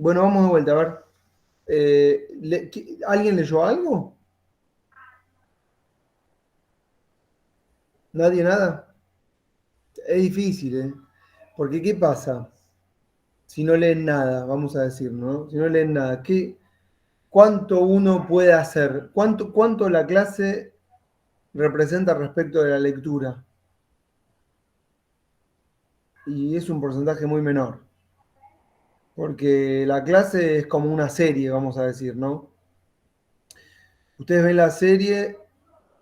Bueno, vamos de vuelta, a ver. ¿Alguien leyó algo? ¿Nadie nada? Es difícil, ¿eh? Porque ¿qué pasa? Si no leen nada, vamos a decir, ¿no? Si no leen nada, ¿cuánto uno puede hacer? ¿Cuánto la clase representa respecto de la lectura? Y es un porcentaje muy menor. Porque la clase es como una serie, vamos a decir, ¿no? Ustedes ven la serie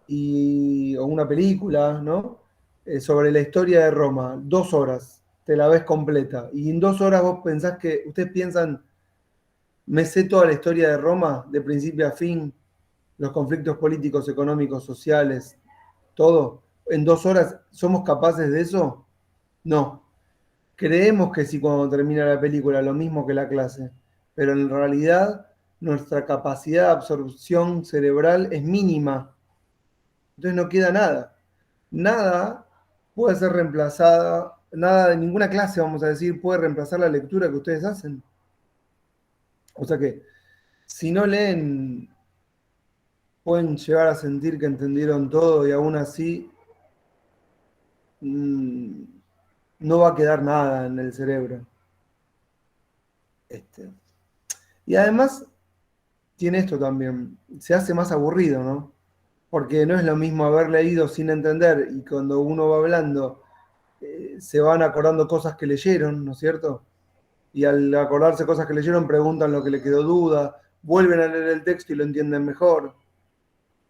o una película, ¿no? Sobre la historia de Roma, 2 horas, te la ves completa. Y en 2 horas vos pensás ustedes piensan, me sé toda la historia de Roma, de principio a fin, los conflictos políticos, económicos, sociales, todo. ¿En 2 horas somos capaces de eso? No. Creemos que sí cuando termina la película, lo mismo que la clase, pero en realidad nuestra capacidad de absorción cerebral es mínima. Entonces no queda nada. Nada puede ser reemplazada, nada de ninguna clase, vamos a decir, puede reemplazar la lectura que ustedes hacen. O sea que si no leen, pueden llegar a sentir que entendieron todo y aún así mm, no va a quedar nada en el cerebro. Este. Y además tiene esto también, se hace más aburrido, ¿no? Porque no es lo mismo haber leído sin entender y cuando uno va hablando se van acordando cosas que leyeron, ¿no es cierto? Y al acordarse cosas que leyeron preguntan lo que le quedó duda, vuelven a leer el texto y lo entienden mejor,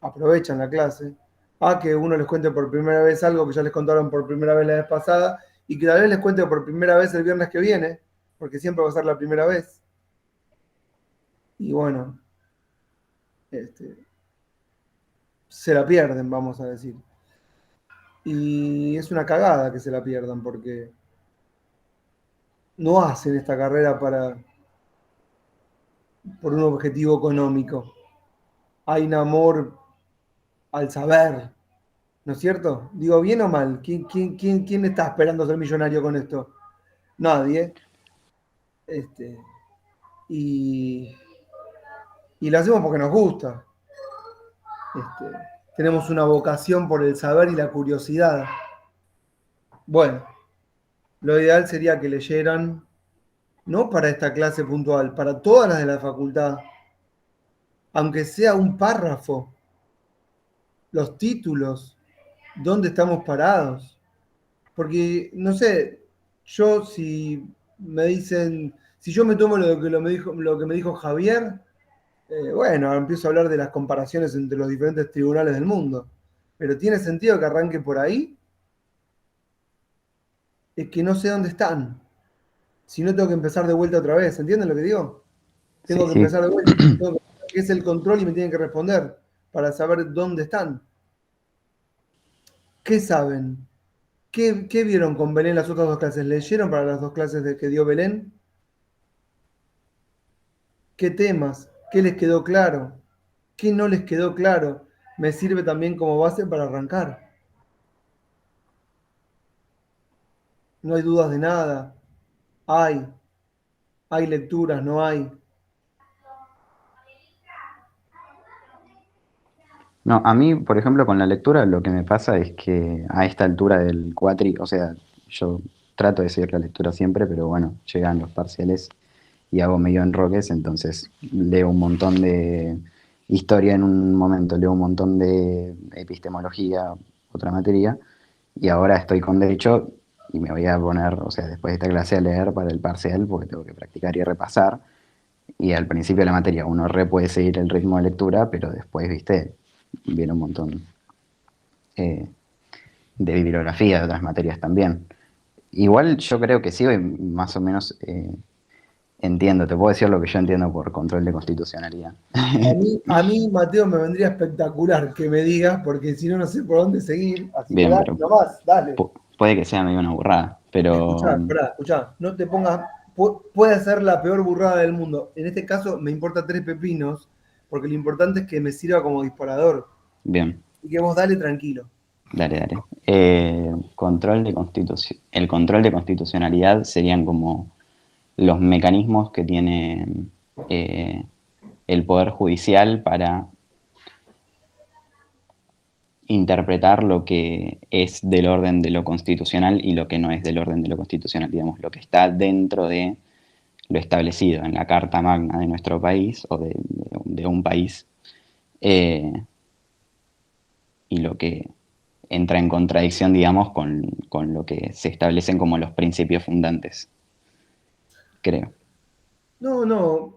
aprovechan la clase. A que uno les cuente por primera vez algo que ya les contaron por primera vez la vez pasada y que tal vez les cuente por primera vez el viernes que viene, porque siempre va a ser la primera vez. Y bueno, este, se la pierden, vamos a decir. Y es una cagada que se la pierdan porque no hacen esta carrera por un objetivo económico. Hay un amor al saber, ¿no es cierto? Digo, ¿bien o mal? ¿Quién está esperando ser millonario con esto? Nadie. Este, y, y lo hacemos porque nos gusta. Este, tenemos una vocación por el saber y la curiosidad. Bueno, lo ideal sería que leyeran, no para esta clase puntual, para todas las de la facultad, aunque sea un párrafo, los títulos, dónde estamos parados. Porque, no sé, yo si yo me tomo lo que me dijo Javier, bueno, empiezo a hablar de las comparaciones entre los diferentes tribunales del mundo. Pero ¿tiene sentido que arranque por ahí? Es que no sé dónde están. Si no tengo que empezar de vuelta otra vez, ¿entienden lo que digo? Sí, Tengo que sí. empezar de vuelta. Tengo que saber qué es el control y me tienen que responder para saber dónde están. ¿Qué saben? ¿Qué vieron con Belén las otras 2 clases? ¿Leyeron para las 2 clases que dio Belén? ¿Qué temas? ¿Qué les quedó claro? ¿Qué no les quedó claro? Me sirve también como base para arrancar. No hay dudas de nada. Hay, hay lecturas, no hay. No, a mí, por ejemplo, con la lectura lo que me pasa es que a esta altura del cuatri, o sea, yo trato de seguir la lectura siempre, pero bueno, llegan los parciales y hago medio enroques, entonces leo un montón de historia en un momento, leo un montón de epistemología, otra materia, y ahora estoy con derecho y me voy a poner, o sea, después de esta clase a leer para el parcial porque tengo que practicar y repasar. Y al principio de la materia uno puede seguir el ritmo de lectura, pero después, viste, viene un montón eh, de bibliografía de otras materias también. Igual yo creo que sí, hoy más o menos entiendo, te puedo decir lo que yo entiendo por control de constitucionalidad. A mí, Mateo, me vendría espectacular que me digas, porque si no, no sé por dónde seguir. Así que Bien, dale, pero nomás, dale. puede que sea medio una burrada, pero Escuchá, esperá, escuchá, no te pongas, puede ser la peor burrada del mundo. En este caso me importa 3 pepinos, porque lo importante es que me sirva como disparador. bien, Y que vos dale tranquilo. dale, dale. El control de constitucionalidad serían como los mecanismos que tiene eh, el Poder Judicial para interpretar lo que es del orden de lo constitucional y lo que no es del orden de lo constitucional, digamos, lo que está dentro de lo establecido en la Carta Magna de nuestro país o de un país, eh, y lo que entra en contradicción, digamos, con lo que se establecen como los principios fundantes, creo. No, no.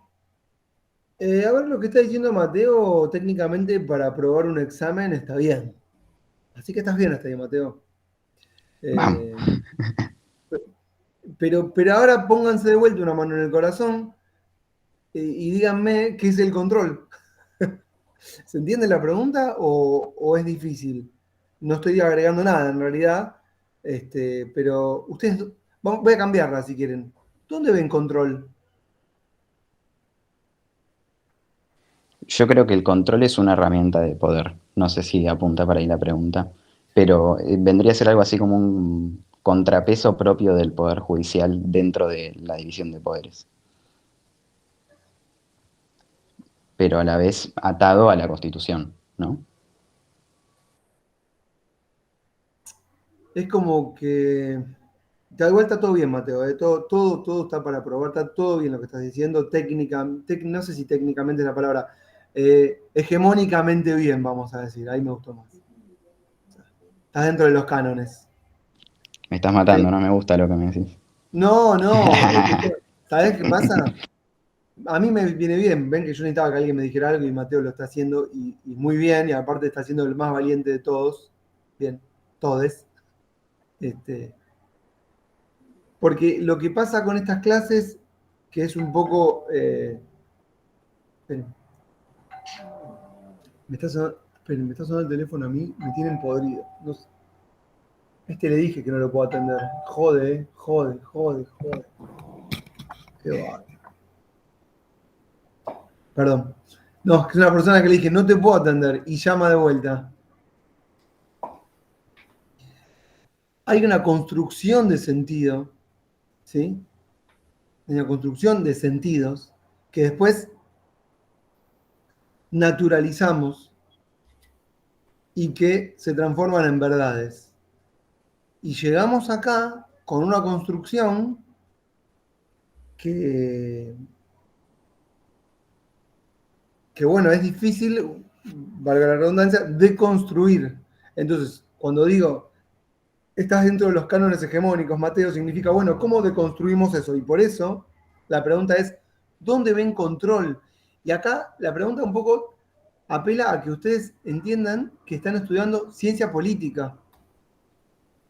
A ver, lo que está diciendo Mateo, técnicamente para aprobar un examen está bien. Así que estás bien hasta ahí, Mateo. Vamos. Eh, pero ahora pónganse de vuelta una mano en el corazón y díganme qué es el control. ¿Se entiende la pregunta o es difícil? No estoy agregando nada en realidad, pero ustedes, voy a cambiarla si quieren. ¿Dónde ven control? Yo creo que el control es una herramienta de poder. No sé si apunta para ahí la pregunta, pero vendría a ser algo así como un contrapeso propio del poder judicial dentro de la división de poderes, pero a la vez atado a la Constitución, ¿no? Es como que. Da igual está todo bien, Mateo. Todo está para probar, está todo bien lo que estás diciendo. No sé si técnicamente es la palabra. Hegemónicamente bien, vamos a decir. Ahí me gustó más. Estás dentro de los cánones. Me estás ¿Sí? matando, no me gusta lo que me decís. No, no. ¿Sabés qué pasa? A mí me viene bien. Ven que yo necesitaba que alguien me dijera algo y Mateo lo está haciendo y muy bien. Y aparte está siendo el más valiente de todos. Bien, todes. Este, Porque lo que pasa con estas clases, que es un poco. Esperen, me está sonando el teléfono a mí, me tienen podrido. No sé. Le dije que no lo puedo atender. Jode, jode, jode, jode. Qué va. Perdón. No, es que es una persona que le dije, no te puedo atender, y llama de vuelta. Hay una construcción de sentido, ¿sí? Hay una construcción de sentidos que después naturalizamos y que se transforman en verdades. Y llegamos acá con una construcción que, que bueno, es difícil, valga la redundancia, de construir. Entonces, cuando digo, estás dentro de los cánones hegemónicos, Mateo, significa, bueno, ¿cómo deconstruimos eso? Y por eso la pregunta es, ¿dónde ven control? Y acá la pregunta un poco apela a que ustedes entiendan que están estudiando ciencia política.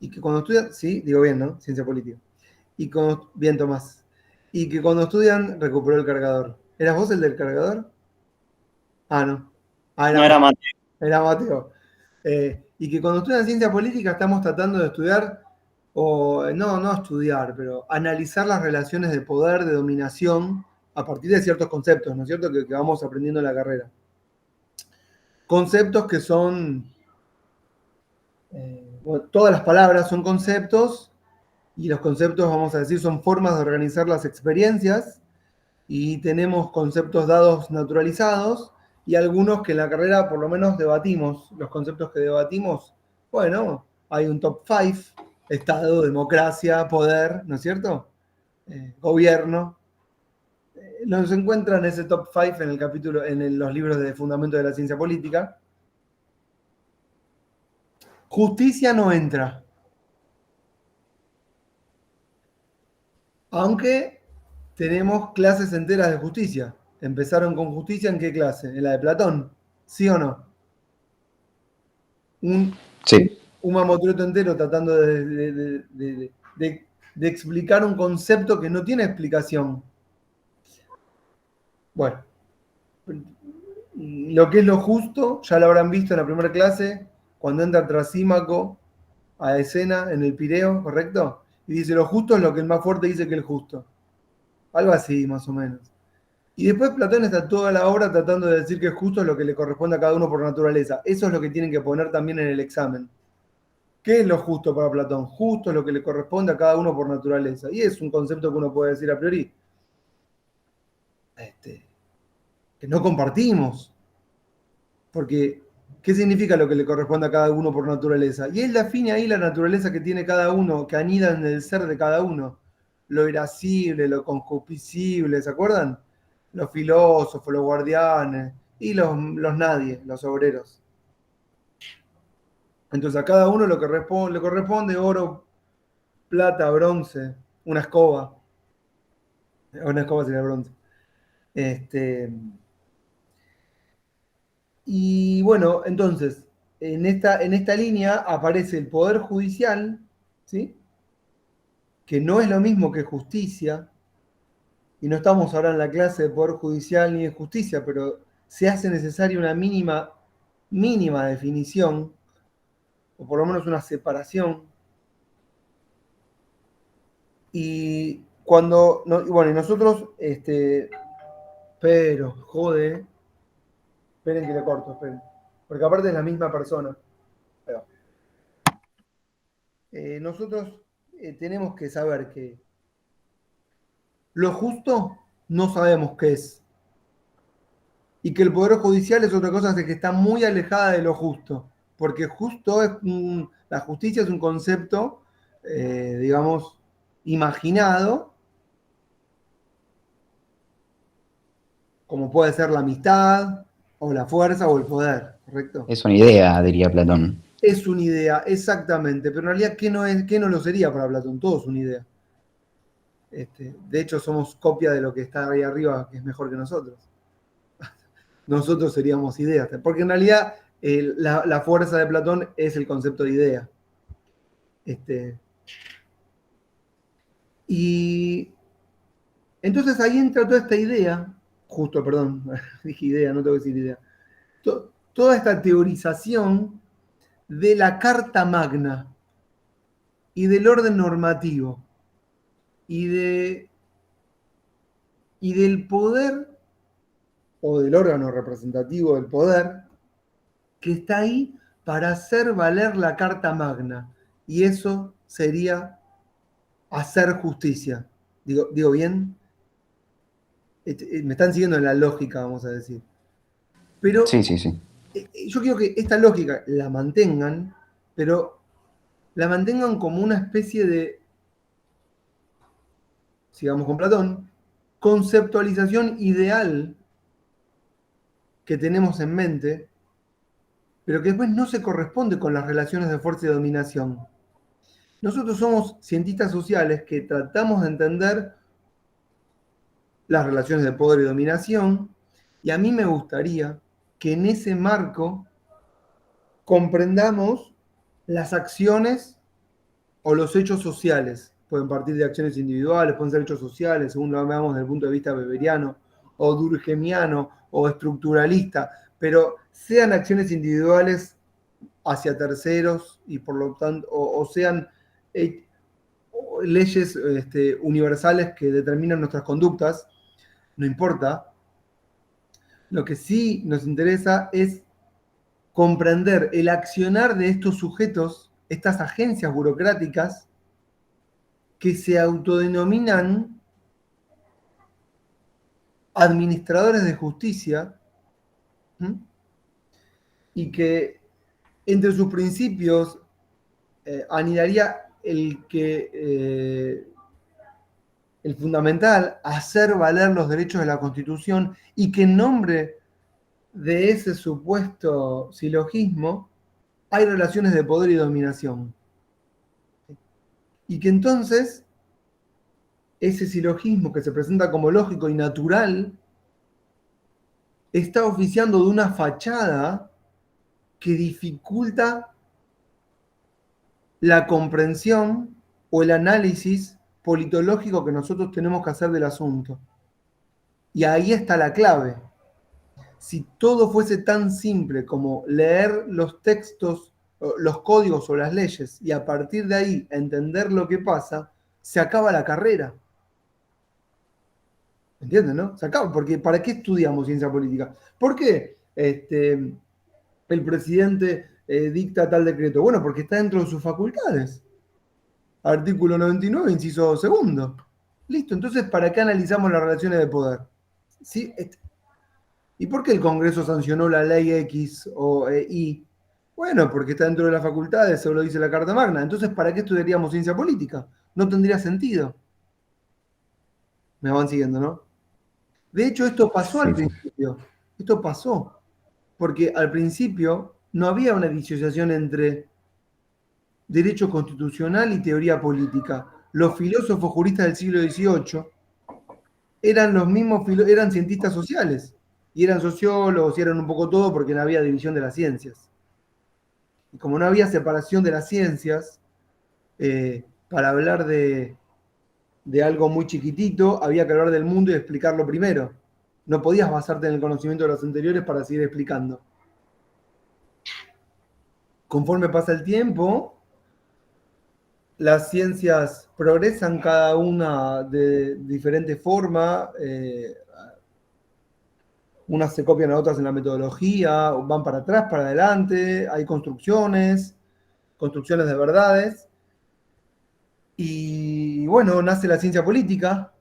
Y que cuando estudian, sí, digo bien, ¿no? Ciencia política. Bien, Tomás. Y que cuando estudian, recuperó el cargador. ¿Eras vos el del cargador? Ah, no. Ah, No era Mateo. era Mateo. Y que cuando estudian ciencia política estamos tratando de estudiar, o no estudiar, pero analizar las relaciones de poder, de dominación, a partir de ciertos conceptos, ¿no es cierto? Que vamos aprendiendo en la carrera. Conceptos que son, bueno, todas las palabras son conceptos, y los conceptos, vamos a decir, son formas de organizar las experiencias, y tenemos conceptos dados naturalizados y algunos que en la carrera por lo menos debatimos. Los conceptos que debatimos, bueno, hay un top 5, Estado, democracia, poder, ¿no es cierto? Gobierno. Nos encuentran ese top 5 en el capítulo, los libros de Fundamento de la Ciencia Política. Justicia no entra. Aunque tenemos clases enteras de justicia. ¿Empezaron con justicia en qué clase? ¿En la de Platón? ¿Sí o no? Un, Sí, un mamotreto entero tratando de explicar un concepto que no tiene explicación. Bueno, lo que es lo justo, ya lo habrán visto en la primera clase, cuando entra Trasímaco a escena en el Pireo, ¿correcto? Y dice, lo justo es lo que el más fuerte dice que es justo. Algo así, más o menos. Y después Platón está toda la obra tratando de decir que es justo lo que le corresponde a cada uno por naturaleza. Eso es lo que tienen que poner también en el examen. ¿Qué es lo justo para Platón? Justo es lo que le corresponde a cada uno por naturaleza. Y es un concepto que uno puede decir a priori. este, que no compartimos. Porque, ¿qué significa lo que le corresponde a cada uno por naturaleza? Y él define ahí la naturaleza que tiene cada uno, que anida en el ser de cada uno. Lo irascible, lo concupiscible, ¿se acuerdan? Los filósofos, los guardianes y los nadie, los obreros. Entonces a cada uno le corresponde oro, plata, bronce, una escoba sería bronce. Este, y bueno, entonces, en esta línea aparece el Poder Judicial, ¿sí? Que no es lo mismo que justicia, y no estamos ahora en la clase de Poder Judicial ni de justicia, pero se hace necesaria una mínima definición, o por lo menos una separación. Y cuando, no, y bueno, y nosotros, pero, jode, esperen que le corto, esperen, porque aparte es la misma persona. Pero, nosotros tenemos que saber que lo justo no sabemos qué es. Y que el Poder Judicial es otra cosa, es que está muy alejada de lo justo. Porque justo la justicia es un concepto, digamos, imaginado, como puede ser la amistad, o la fuerza, o el poder, ¿correcto? Es una idea, diría Platón. Es una idea, exactamente, pero en realidad, ¿qué no lo sería para Platón? Todo es una idea. De hecho, somos copia de lo que está ahí arriba, que es mejor que nosotros. Nosotros seríamos ideas, porque en realidad la fuerza de Platón es el concepto de idea. Y entonces ahí entra toda esta idea, justo, perdón, dije idea, no tengo que decir idea, toda esta teorización de la Carta Magna y del orden normativo y, y del poder o del órgano representativo del poder que está ahí para hacer valer la Carta Magna. Y eso sería hacer justicia. ¿Digo bien? Me están siguiendo en la lógica, vamos a decir. Sí, Pero sí, sí. yo quiero que esta lógica la mantengan, pero la mantengan como una especie de, sigamos con Platón, conceptualización ideal que tenemos en mente, pero que después no se corresponde con las relaciones de fuerza y dominación. Nosotros somos cientistas sociales que tratamos de entender las relaciones de poder y dominación, y a mí me gustaría que en ese marco comprendamos las acciones o los hechos sociales. Pueden partir de acciones individuales, pueden ser hechos sociales, según lo veamos desde el punto de vista weberiano, o durkheimiano, o estructuralista, pero sean acciones individuales hacia terceros y por lo tanto, o sean leyes universales que determinan nuestras conductas, no importa. Lo que sí nos interesa es comprender el accionar de estos sujetos, estas agencias burocráticas que se autodenominan administradores de justicia, ¿m? Y que entre sus principios anidaría el fundamental, hacer valer los derechos de la Constitución y que en nombre de ese supuesto silogismo hay relaciones de poder y dominación. Y que entonces ese silogismo que se presenta como lógico y natural está oficiando de una fachada que dificulta la comprensión o el análisis politológico que nosotros tenemos que hacer del asunto. Y ahí está la clave. Si todo fuese tan simple como leer los textos, los códigos o las leyes y a partir de ahí entender lo que pasa, se acaba la carrera. ¿Entienden, no? Se acaba, porque ¿para qué estudiamos ciencia política? ¿Por qué el presidente dicta tal decreto? Bueno, porque está dentro de sus facultades. Artículo 99, inciso segundo. Listo, entonces, ¿para qué analizamos las relaciones de poder? ¿Sí? ¿Y por qué el Congreso sancionó la ley X o Y? Bueno, porque está dentro de las facultades, eso lo dice la Carta Magna. Entonces, ¿para qué estudiaríamos ciencia política? No tendría sentido. Me van siguiendo, ¿no? De hecho, esto pasó al Sí, sí. principio. Esto pasó. Porque al principio no había una disociación entre derecho constitucional y teoría política. Los filósofos juristas del siglo XVIII eran los mismos, eran cientistas sociales. Y eran sociólogos y eran un poco todo porque no había división de las ciencias. Y como no había separación de las ciencias, para hablar de algo muy chiquitito, había que hablar del mundo y explicarlo primero. No podías basarte en el conocimiento de los anteriores para seguir explicando. Conforme pasa el tiempo, las ciencias progresan cada una de diferente forma, unas se copian a otras en la metodología, van para atrás, para adelante, hay construcciones de verdades, y bueno, nace la ciencia política,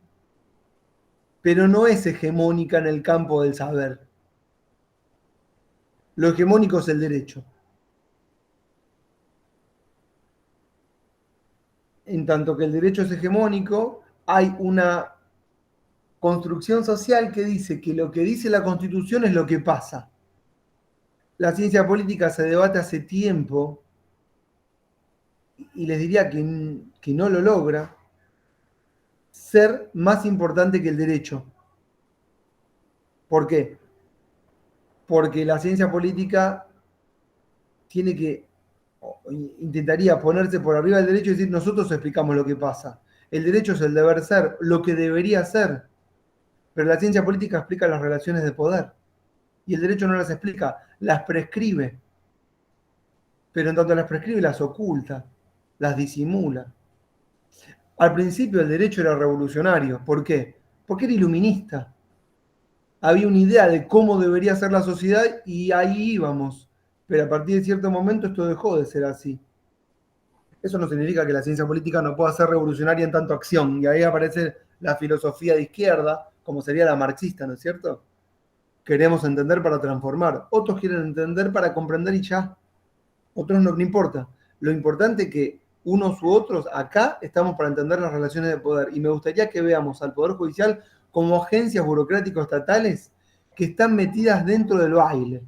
pero no es hegemónica en el campo del saber. Lo hegemónico es el derecho. En tanto que el derecho es hegemónico, hay una construcción social que dice que lo que dice la Constitución es lo que pasa. La ciencia política se debate hace tiempo y les diría que no lo logra ser más importante que el derecho. ¿Por qué? Porque la ciencia política tiene que, intentaría ponerse por arriba del derecho y decir, nosotros explicamos lo que pasa. El derecho es el deber ser, lo que debería ser, pero la ciencia política explica las relaciones de poder y el derecho no las explica, las prescribe, pero en tanto las prescribe las oculta, las disimula. Al principio el derecho era revolucionario, ¿por qué? Porque era iluminista. Había una idea de cómo debería ser la sociedad y ahí íbamos. Pero a partir de cierto momento esto dejó de ser así. Eso no significa que la ciencia política no pueda ser revolucionaria en tanto acción. Y ahí aparece la filosofía de izquierda, como sería la marxista, ¿no es cierto? Queremos entender para transformar. Otros quieren entender para comprender y ya. Otros no, no importa. Lo importante es que unos u otros acá estamos para entender las relaciones de poder. Y me gustaría que veamos al Poder Judicial como agencias burocráticos estatales que están metidas dentro del baile,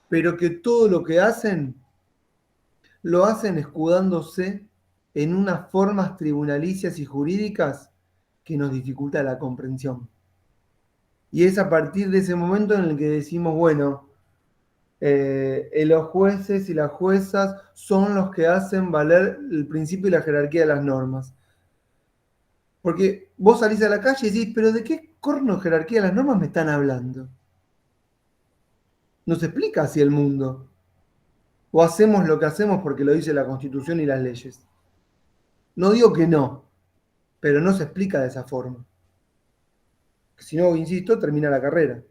pero que todo lo hacen escudándose en unas formas tribunalicias y jurídicas que nos dificulta la comprensión. Y es a partir de ese momento en el que decimos, bueno, los jueces y las juezas son los que hacen valer el principio y la jerarquía de las normas. Porque vos salís a la calle y decís, pero ¿de qué corno jerarquía de las normas me están hablando? Nos explica así el mundo. O hacemos lo que hacemos porque lo dice la Constitución y las leyes. No digo que no, pero no se explica de esa forma. Si no, insisto, termina la carrera.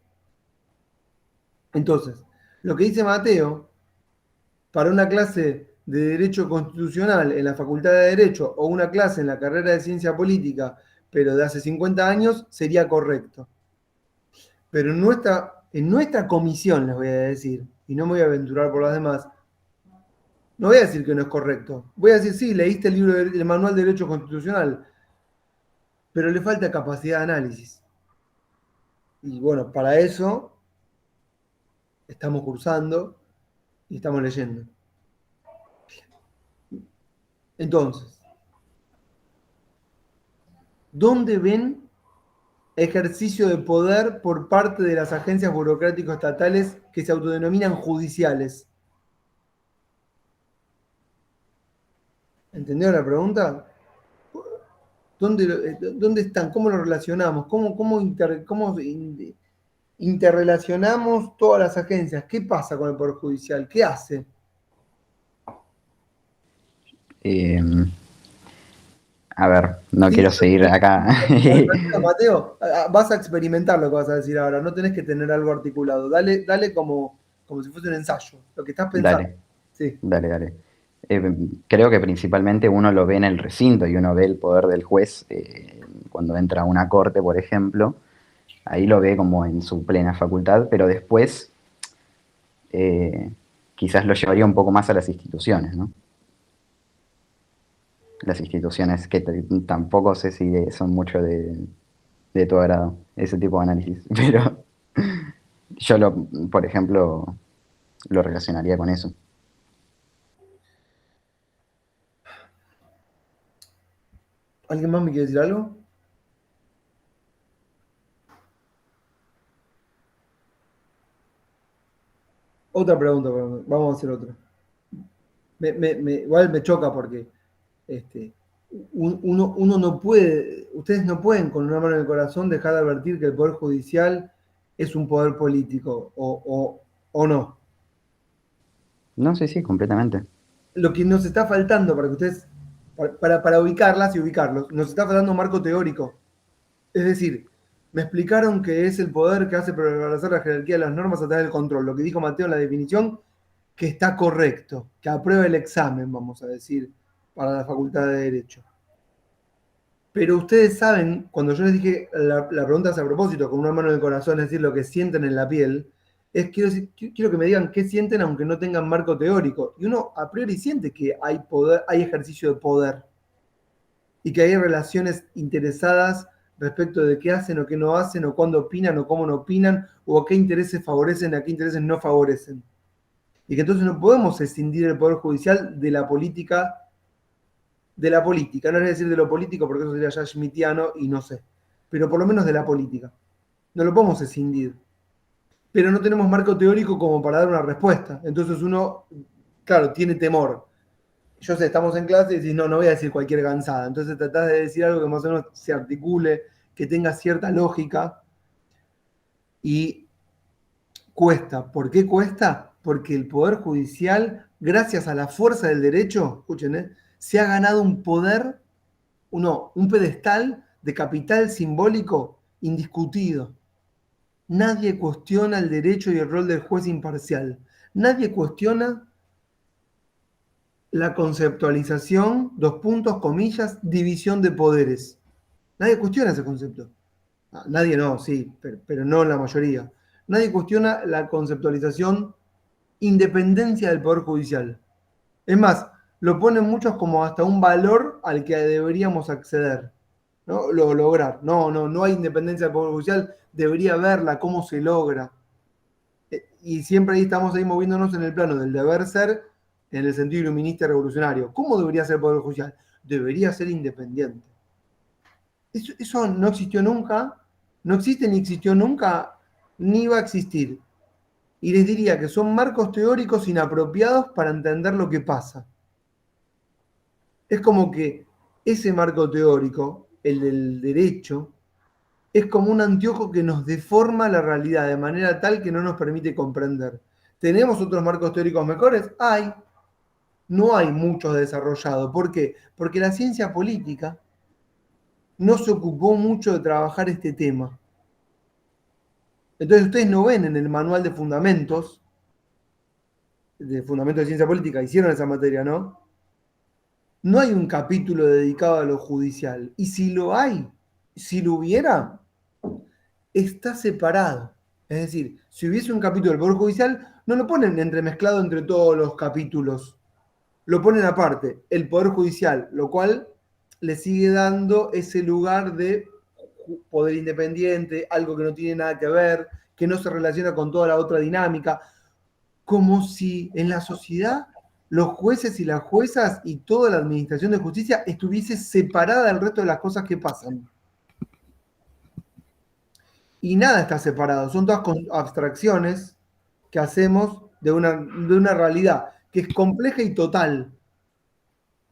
Entonces, lo que dice Mateo, para una clase de Derecho Constitucional en la Facultad de Derecho o una clase en la carrera de Ciencia Política, pero de hace 50 años, sería correcto. Pero en nuestra comisión, les voy a decir, y no me voy a aventurar por las demás, no voy a decir que no es correcto. Voy a decir, sí, leíste el libro del Manual de Derecho Constitucional, pero le falta capacidad de análisis. Y bueno, para eso estamos cursando y estamos leyendo. Entonces, ¿dónde ven ejercicio de poder por parte de las agencias burocráticos estatales que se autodenominan judiciales? ¿Entendieron la pregunta? ¿Dónde están? ¿Cómo lo relacionamos? ¿Cómo interrelacionamos todas las agencias? ¿Qué pasa con el Poder Judicial? ¿Qué hace? Eh, a ver, no Sí, quiero seguir acá. tranquilo, Mateo, vas a experimentar lo que vas a decir ahora, no tenés que tener algo articulado. Dale como si fuese un ensayo, lo que estás pensando. Dale, Sí, dale, dale. Creo que principalmente uno lo ve en el recinto y uno ve el poder del juez cuando entra a una corte, por ejemplo, ahí lo ve como en su plena facultad, pero después eh, quizás lo llevaría un poco más a las instituciones, ¿no? Las instituciones que tampoco sé si son mucho de tu agrado, ese tipo de análisis, pero yo, por ejemplo, lo relacionaría con eso. ¿Alguien más me quiere decir algo? Otra pregunta, vamos a hacer otra. Igual me choca porque este, uno no puede, ustedes no pueden con una mano en el corazón dejar de advertir que el Poder Judicial es un poder político o no. No, sí, sí, completamente. Lo que nos está faltando para que ustedes, para ubicarlas y ubicarlos, nos está faltando un marco teórico. Es decir, me explicaron que es el poder que hace prevalecer la jerarquía de las normas a través del control. Lo que dijo Mateo en la definición, que está correcto, que aprueba el examen, vamos a decir, para la Facultad de Derecho. Pero ustedes saben, cuando yo les dije la pregunta es a propósito, con una mano en el corazón, es decir, lo que sienten en la piel, quiero que me digan qué sienten aunque no tengan marco teórico. Y uno a priori siente que hay poder, hay ejercicio de poder y que hay relaciones interesadas respecto de qué hacen o qué no hacen, o cuándo opinan o cómo no opinan, o a qué intereses favorecen, a qué intereses no favorecen. Y que entonces no podemos escindir el Poder Judicial de la política, no es decir de lo político porque eso sería ya schmittiano y no sé, pero por lo menos de la política. No lo podemos escindir, pero no tenemos marco teórico como para dar una respuesta. Entonces uno, claro, tiene temor. Yo sé, estamos en clase y decís, no, no voy a decir cualquier gansada. Entonces tratás de decir algo que más o menos se articule, que tenga cierta lógica y cuesta. ¿Por qué cuesta? Porque el Poder Judicial, gracias a la fuerza del derecho, escuchen, se ha ganado un poder, un pedestal de capital simbólico indiscutido. Nadie cuestiona el derecho y el rol del juez imparcial. Nadie cuestiona la conceptualización, dos puntos, comillas, división de poderes. Nadie cuestiona ese concepto. Nadie no, sí, pero no la mayoría. Nadie cuestiona la conceptualización independencia del Poder Judicial. Es más, lo ponen muchos como hasta un valor al que deberíamos acceder, ¿no? Lo lograr. No, no, no hay independencia del Poder Judicial, debería verla, cómo se logra. Y siempre ahí estamos ahí moviéndonos en el plano del deber ser, en el sentido iluminista y revolucionario. ¿Cómo debería ser el Poder Judicial? Debería ser independiente. Eso no existió nunca, no existe ni existió nunca, ni va a existir. Y les diría que son marcos teóricos inapropiados para entender lo que pasa. Es como que ese marco teórico, el del derecho, es como un anteojo que nos deforma la realidad de manera tal que no nos permite comprender. ¿Tenemos otros marcos teóricos mejores? Hay, no hay muchos desarrollados. ¿Por qué? Porque la ciencia política no se ocupó mucho de trabajar este tema. Entonces ustedes no ven en el manual de fundamentos de ciencia política, hicieron esa materia, ¿no? No hay un capítulo dedicado a lo judicial. Y si lo hay, si lo hubiera, está separado. Es decir, si hubiese un capítulo del Poder Judicial, no lo ponen entremezclado entre todos los capítulos. Lo ponen aparte, el Poder Judicial, lo cual le sigue dando ese lugar de poder independiente, algo que no tiene nada que ver, que no se relaciona con toda la otra dinámica, como si en la sociedad los jueces y las juezas y toda la administración de justicia estuviese separada del resto de las cosas que pasan. Y nada está separado, son todas abstracciones que hacemos de una realidad que es compleja y total.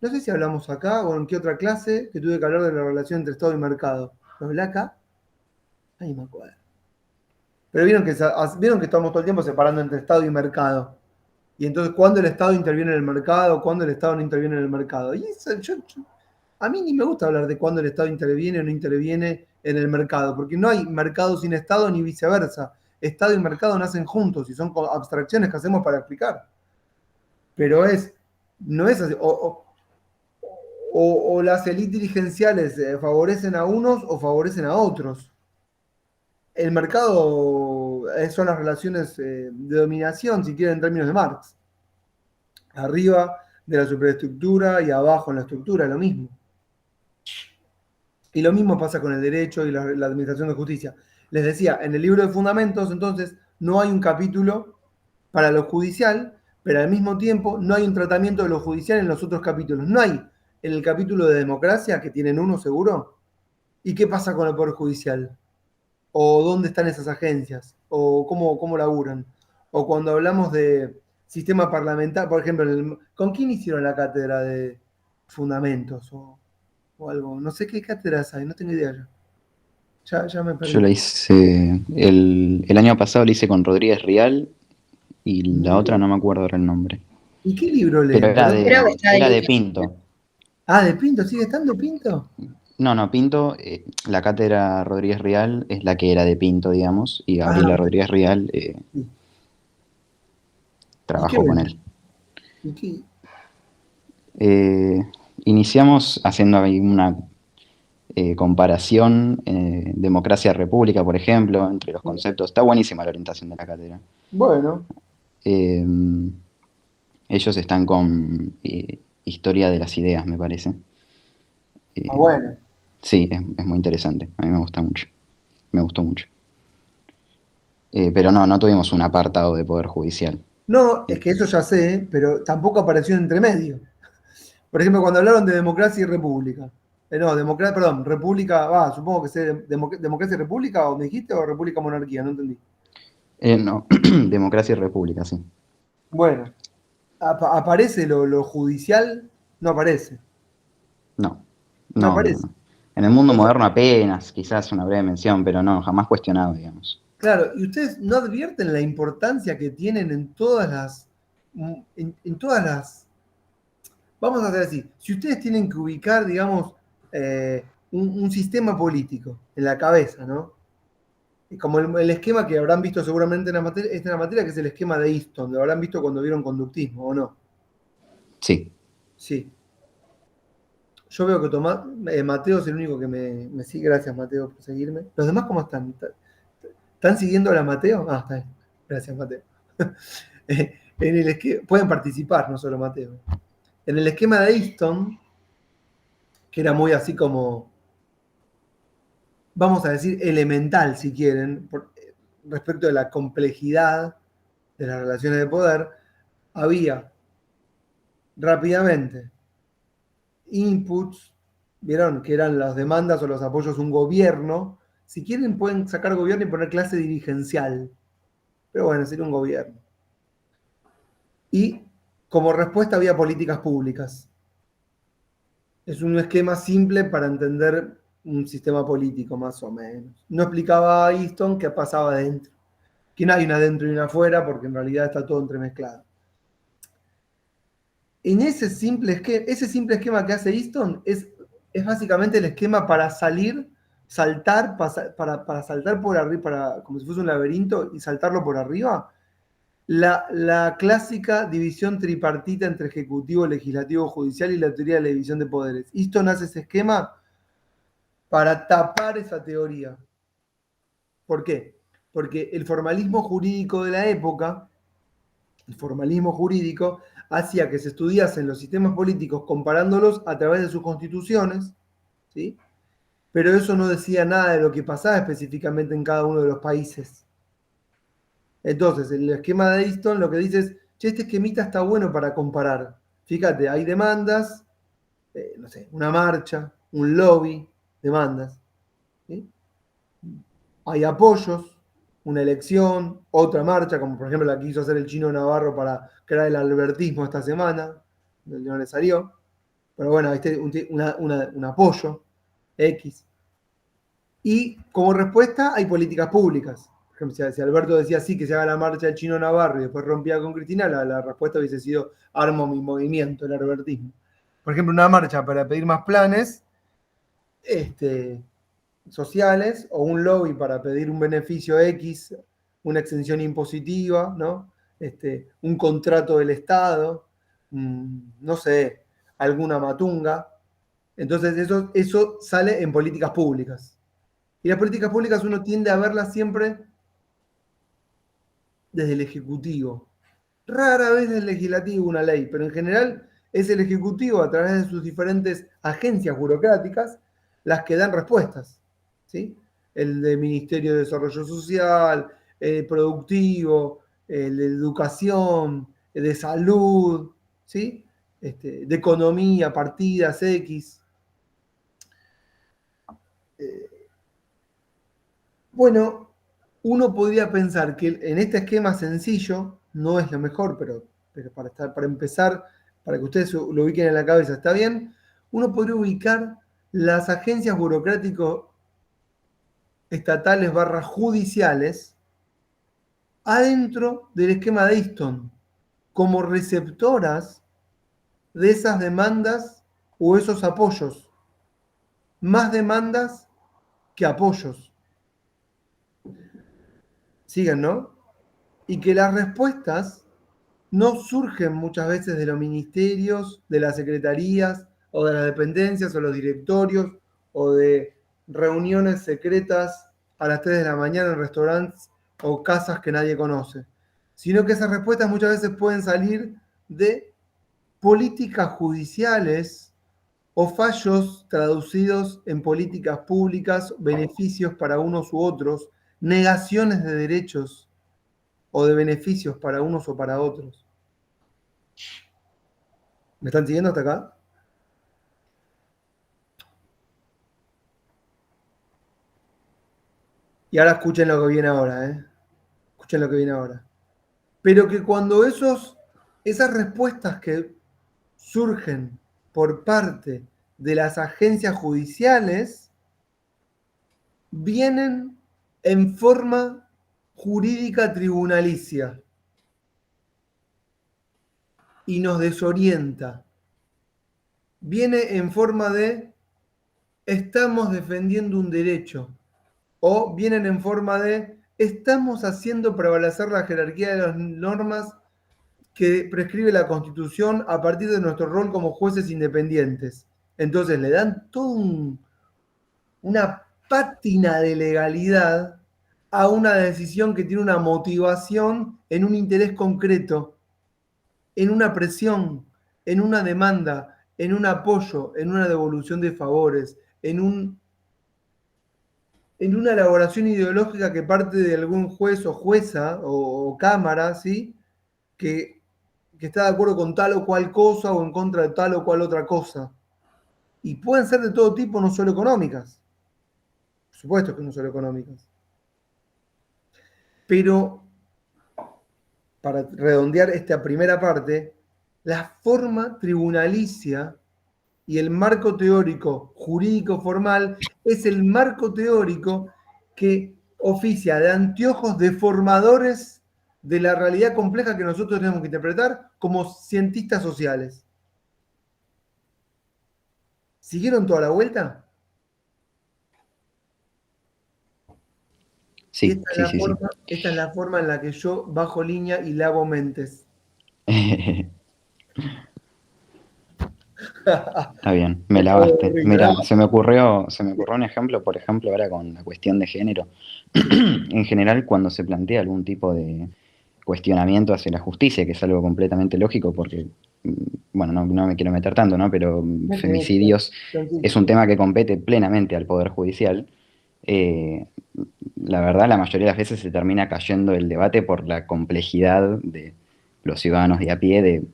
No sé si hablamos acá o en qué otra clase que tuve que hablar de la relación entre Estado y mercado. ¿Lo hablé acá? Ay, me acuerdo. Pero vieron que estamos todo el tiempo separando entre Estado y mercado. Y entonces, ¿cuándo el Estado interviene en el mercado? ¿Cuándo el Estado no interviene en el mercado? Y eso, a mí ni me gusta hablar de cuándo el Estado interviene o no interviene en el mercado, porque no hay mercado sin Estado ni viceversa. Estado y mercado nacen juntos y son abstracciones que hacemos para explicar. Pero no es así. O las élites dirigenciales favorecen a unos o favorecen a otros. el mercado son las relaciones de dominación, si quieren, en términos de Marx. Arriba de la superestructura y abajo en la estructura, lo mismo. Y lo mismo pasa con el derecho y la administración de justicia. Les decía, en el libro de Fundamentos, entonces, no hay un capítulo para lo judicial, pero al mismo tiempo no hay un tratamiento de lo judicial en los otros capítulos. No hay en el capítulo de democracia, que tienen uno seguro. ¿Y qué pasa con el Poder Judicial? ¿O dónde están esas agencias? ¿O cómo laburan? O cuando hablamos de sistema parlamentario, por ejemplo, ¿con quién hicieron la cátedra de fundamentos? O algo. No sé qué cátedras hay, no tengo idea ya. Ya me Yo perdí. la hice, el año pasado la hice con Rodríguez Rial y la otra no me acuerdo ahora el nombre. ¿Y qué libro Pero leen? Perdón. Creo que está de era de Lucas. Pinto. Ah, de Pinto, ¿sigue estando Pinto? No, Pinto, la cátedra Rodríguez Rial es la que era de Pinto, digamos, y Gabriela Ah, Rodríguez Rial sí. ¿Y qué trabajó con ven? él. ¿Y qué? Eh, Iniciamos haciendo ahí una comparación, democracia-república, por ejemplo, entre los conceptos. Está buenísima la orientación de la cátedra. Bueno, Eh, Ellos están con historia de las ideas, me parece. ah, Eh, bueno. sí, es muy interesante. A mí me gusta mucho. Me gustó mucho. Pero no tuvimos un apartado de poder judicial. No, es Eh, que eso ya sé, pero tampoco apareció en entremedio. Por ejemplo, cuando hablaron de democracia y república. No, democracia, perdón, república, supongo que sea democracia y república, o me dijiste, o república monarquía, no entendí. no, democracia y república, sí. Bueno, aparece lo judicial, no aparece. No, No no, aparece. no. En el mundo moderno apenas, quizás una breve mención, pero no, jamás cuestionado, digamos. Claro, y ustedes no advierten la importancia que tienen en todas en todas las, vamos a hacer así, si ustedes tienen que ubicar, digamos, un sistema político en la cabeza, ¿no? Y como el esquema que habrán visto seguramente en la materia, que es el esquema de Easton, lo habrán visto cuando vieron conductismo, ¿o no? Sí. Sí. Yo veo que Mateo es el único que me sigue. Gracias, Mateo, por seguirme. ¿Los demás cómo están? ¿Están siguiendo a Mateo? Ah, está bien. Gracias, Mateo. Pueden participar, no solo Mateo. En el esquema de Easton, que era muy así como, vamos a decir, elemental, si quieren, respecto de la complejidad de las relaciones de poder, había rápidamente inputs, vieron que eran las demandas o los apoyos de un gobierno. Si quieren, pueden sacar gobierno y poner clase dirigencial, pero bueno, sería un gobierno. Y como respuesta había políticas públicas. Es un esquema simple para entender un sistema político, más o menos. No explicaba a Easton qué pasaba dentro, que no hay una dentro y una afuera, porque en realidad está todo entremezclado. En ese simple esquema que hace Easton es básicamente el esquema para saltar, para saltar por arriba, como si fuese un laberinto y saltarlo por arriba. La clásica división tripartita entre ejecutivo, legislativo, judicial y la teoría de la división de poderes. Easton hace ese esquema para tapar esa teoría. ¿Por qué? Porque el formalismo jurídico de la época, el formalismo jurídico, hacía que se estudiasen los sistemas políticos comparándolos a través de sus constituciones, ¿sí? Pero eso no decía nada de lo que pasaba específicamente en cada uno de los países. Entonces, el esquema de Easton lo que dice es, che, este esquemita está bueno para comparar. Fíjate, hay demandas, no sé, una marcha, un lobby, demandas. ¿Sí? Hay apoyos, una elección, otra marcha, como por ejemplo la que quiso hacer el Chino Navarro para crear el albertismo esta semana, no le salió. Pero bueno, ahí está un apoyo X. Y como respuesta hay políticas públicas. Por ejemplo, si Alberto decía sí que se haga la marcha del Chino Navarro y después rompía con Cristina, la respuesta hubiese sido armo mi movimiento, el albertismo. Por ejemplo, una marcha para pedir más planes sociales o un lobby para pedir un beneficio X, una exención impositiva, ¿no? Un contrato del Estado, no sé, alguna matunga. Entonces eso sale en políticas públicas. Y las políticas públicas uno tiende a verlas siempre desde el Ejecutivo. Rara vez del Legislativo una ley, pero en general es el Ejecutivo a través de sus diferentes agencias burocráticas las que dan respuestas. ¿Sí? El de Ministerio de Desarrollo Social, el productivo, el de educación, el de salud, ¿sí? De economía, partidas X. Bueno, uno podría pensar que en este esquema sencillo no es lo mejor, pero para empezar, para que ustedes lo ubiquen en la cabeza, está bien. Uno podría ubicar las agencias burocráticos estatales barra judiciales adentro del esquema de Easton, como receptoras de esas demandas o esos apoyos. Más demandas que apoyos. Siguen, ¿no? Y que las respuestas no surgen muchas veces de los ministerios, de las secretarías, o de las dependencias, o los directorios, o de reuniones secretas a las 3 de la mañana en restaurantes o casas que nadie conoce, sino que esas respuestas muchas veces pueden salir de políticas judiciales o fallos traducidos en políticas públicas, beneficios para unos u otros, negaciones de derechos o de beneficios para unos o para otros. ¿Me están siguiendo hasta acá? Y ahora escuchen lo que viene ahora, ¿eh? Escuchen lo que viene ahora. Pero que cuando esas respuestas que surgen por parte de las agencias judiciales vienen en forma jurídica tribunalicia y nos desorienta. Viene en forma de estamos defendiendo un derecho o vienen en forma de estamos haciendo prevalecer la jerarquía de las normas que prescribe la Constitución a partir de nuestro rol como jueces independientes. Entonces le dan una pátina de legalidad a una decisión que tiene una motivación en un interés concreto, en una presión, en una demanda, en un apoyo, en una devolución de favores, en una elaboración ideológica que parte de algún juez o jueza o cámara, ¿sí? que, que está de acuerdo con tal o cual cosa o en contra de tal o cual otra cosa. Y pueden ser de todo tipo, no solo económicas. Por supuesto que no solo económicas. Pero, para redondear esta primera parte, la forma tribunalicia y el marco teórico jurídico formal es el marco teórico que oficia de anteojos deformadores de la realidad compleja que nosotros tenemos que interpretar como cientistas sociales. ¿Siguieron toda la vuelta? Y Sí, sí, sí, sí. esta es la forma en la que yo bajo línea y lavo mentes. Está bien, me Me acabo de lavaste. desvincular. Mira, se me ocurrió un ejemplo, por ejemplo, ahora con la cuestión de género. Sí. En general, cuando se plantea algún tipo de cuestionamiento hacia la justicia, que es algo completamente lógico, porque, mm, bueno, no me quiero meter tanto, ¿no? Pero femicidios es un tema que compete plenamente al Poder Judicial. Eh, la verdad, la mayoría de las veces se termina cayendo el debate por la complejidad de los ciudadanos de a pie de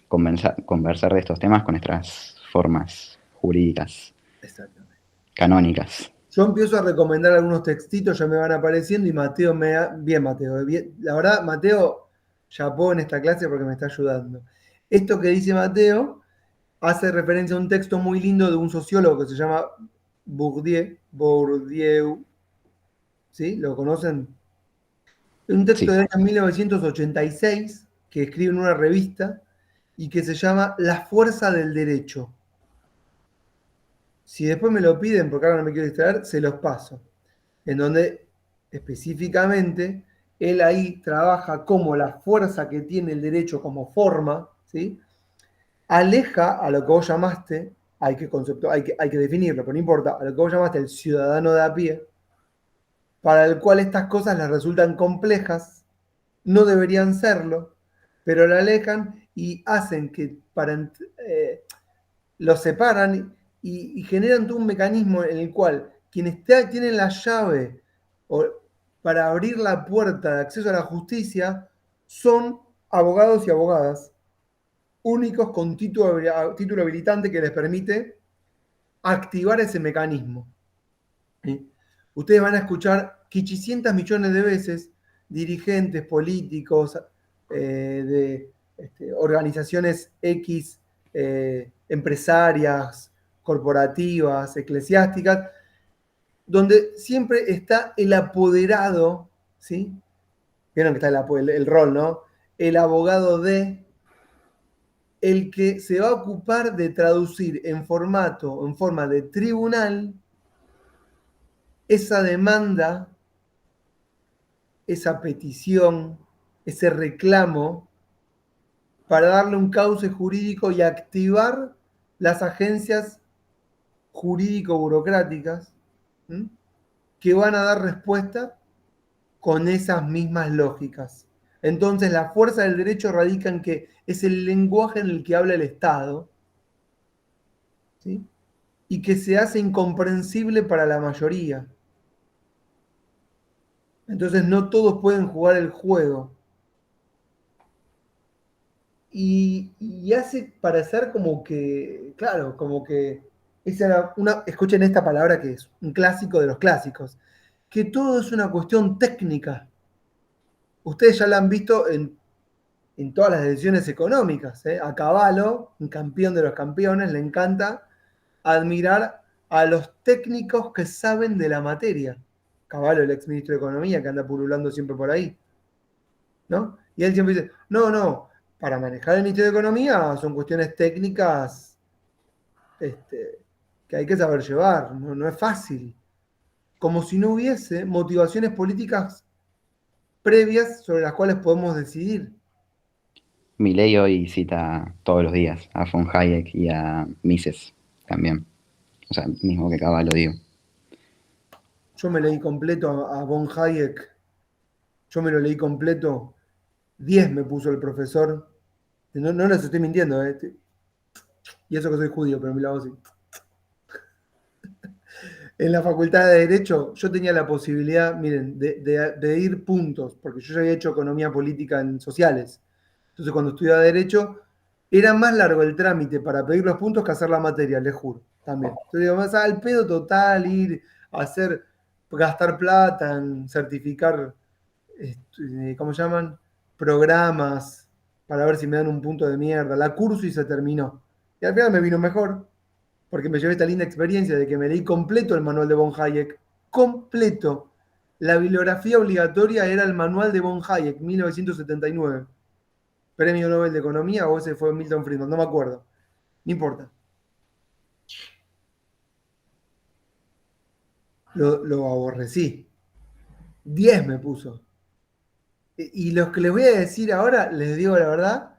conversar de estos temas con nuestras formas jurídicas, Exactamente. canónicas. Yo empiezo a recomendar algunos textitos, ya me van apareciendo y Mateo Bien, Mateo. La verdad, Mateo, chapó en esta clase porque me está ayudando. Esto que dice Mateo hace referencia a un texto muy lindo de un sociólogo que se llama Bourdieu, ¿sí? ¿Lo conocen? Un texto Sí, del año 1986 que escribe en una revista y que se llama La fuerza del derecho. Si después me lo piden, porque ahora no me quiero distraer, se los paso. En donde específicamente él ahí trabaja como la fuerza que tiene el derecho como forma, ¿sí? Aleja a lo que vos llamaste, hay que definirlo, pero no importa, a lo que vos llamaste el ciudadano de a pie, para el cual estas cosas les resultan complejas, no deberían serlo, pero la alejan y hacen que los separan y generan todo un mecanismo en el cual quienes tienen la llave o, para abrir la puerta de acceso a la justicia son abogados y abogadas únicos con título habilitante que les permite activar ese mecanismo. ¿Sí? Ustedes van a escuchar 500 millones de veces dirigentes políticos de organizaciones X, empresarias, corporativas, eclesiásticas, donde siempre está el apoderado, ¿sí? Vieron que está el rol, ¿no? El abogado de el que se va a ocupar de traducir en forma de tribunal, esa demanda, esa petición, ese reclamo, para darle un cauce jurídico y activar las agencias jurídico-burocráticas, ¿m? Que van a dar respuesta con esas mismas lógicas. Entonces, la fuerza del derecho radica en que es el lenguaje en el que habla el Estado, ¿sí? Y que se hace incomprensible para la mayoría. Entonces, no todos pueden jugar el juego. Y hace parecer como que, claro, como que esa era escuchen esta palabra que es un clásico de los clásicos, que todo es una cuestión técnica. Ustedes ya la han visto en todas las decisiones económicas, ¿eh? A Cavallo, un campeón de los campeones, le encanta admirar a los técnicos que saben de la materia. Cavallo, el ex ministro de Economía, que anda pululando siempre por ahí, ¿no? Y él siempre dice, no, no, para manejar el Ministerio de Economía son cuestiones técnicas que hay que saber llevar, no, no es fácil. Como si no hubiese motivaciones políticas previas sobre las cuales podemos decidir. Milei hoy cita todos los días a von Hayek y a Mises también. O sea, mismo que Cavallo, digo. Yo me leí completo a von Hayek, yo me lo leí completo, 10 me puso el profesor, no, no les estoy mintiendo, y eso que soy judío, pero me lo hago así. En la facultad de Derecho yo tenía la posibilidad, miren, de ir puntos, porque yo ya había hecho economía política en sociales. Entonces cuando estudiaba Derecho, era más largo el trámite para pedir los puntos que hacer la materia, les juro, también. Entonces digo, más al pedo total ir a hacer, gastar plata en certificar, ¿cómo se llaman? Programas, para ver si me dan un punto de mierda. La curso y se terminó. Y al final me vino mejor, porque me llevé esta linda experiencia de que me leí completo el manual de von Hayek, completo. La bibliografía obligatoria era el manual de von Hayek, 1979. Premio Nobel de Economía, o ese fue Milton Friedman, no me acuerdo. No importa. Lo aborrecí. 10 me puso. Y los que les voy a decir ahora, les digo la verdad,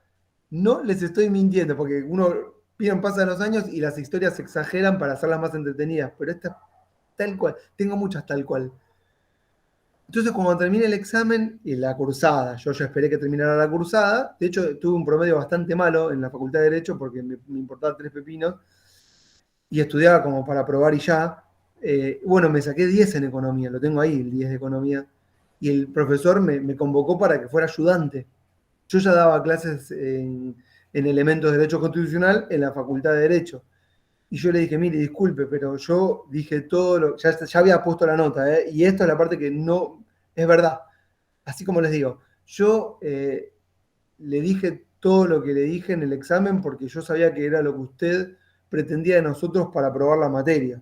no les estoy mintiendo, porque uno, vieron, pasan los años y las historias se exageran para hacerlas más entretenidas, pero esta tal cual, tengo muchas tal cual. Entonces, cuando termine el examen y la cursada, yo ya esperé que terminara la cursada, de hecho tuve un promedio bastante malo en la Facultad de Derecho porque me importaba tres pepinos y estudiaba como para probar y ya. Bueno, me saqué 10 en economía, lo tengo ahí, el 10 de economía, y el profesor me convocó para que fuera ayudante. Yo ya daba clases en elementos de derecho constitucional en la Facultad de Derecho. Y yo le dije, mire, disculpe, pero yo dije todo lo, ya había puesto la nota, ¿eh? Y esto es la parte que no es verdad. Así como les digo, yo le dije todo lo que le dije en el examen porque yo sabía que era lo que usted pretendía de nosotros para aprobar la materia.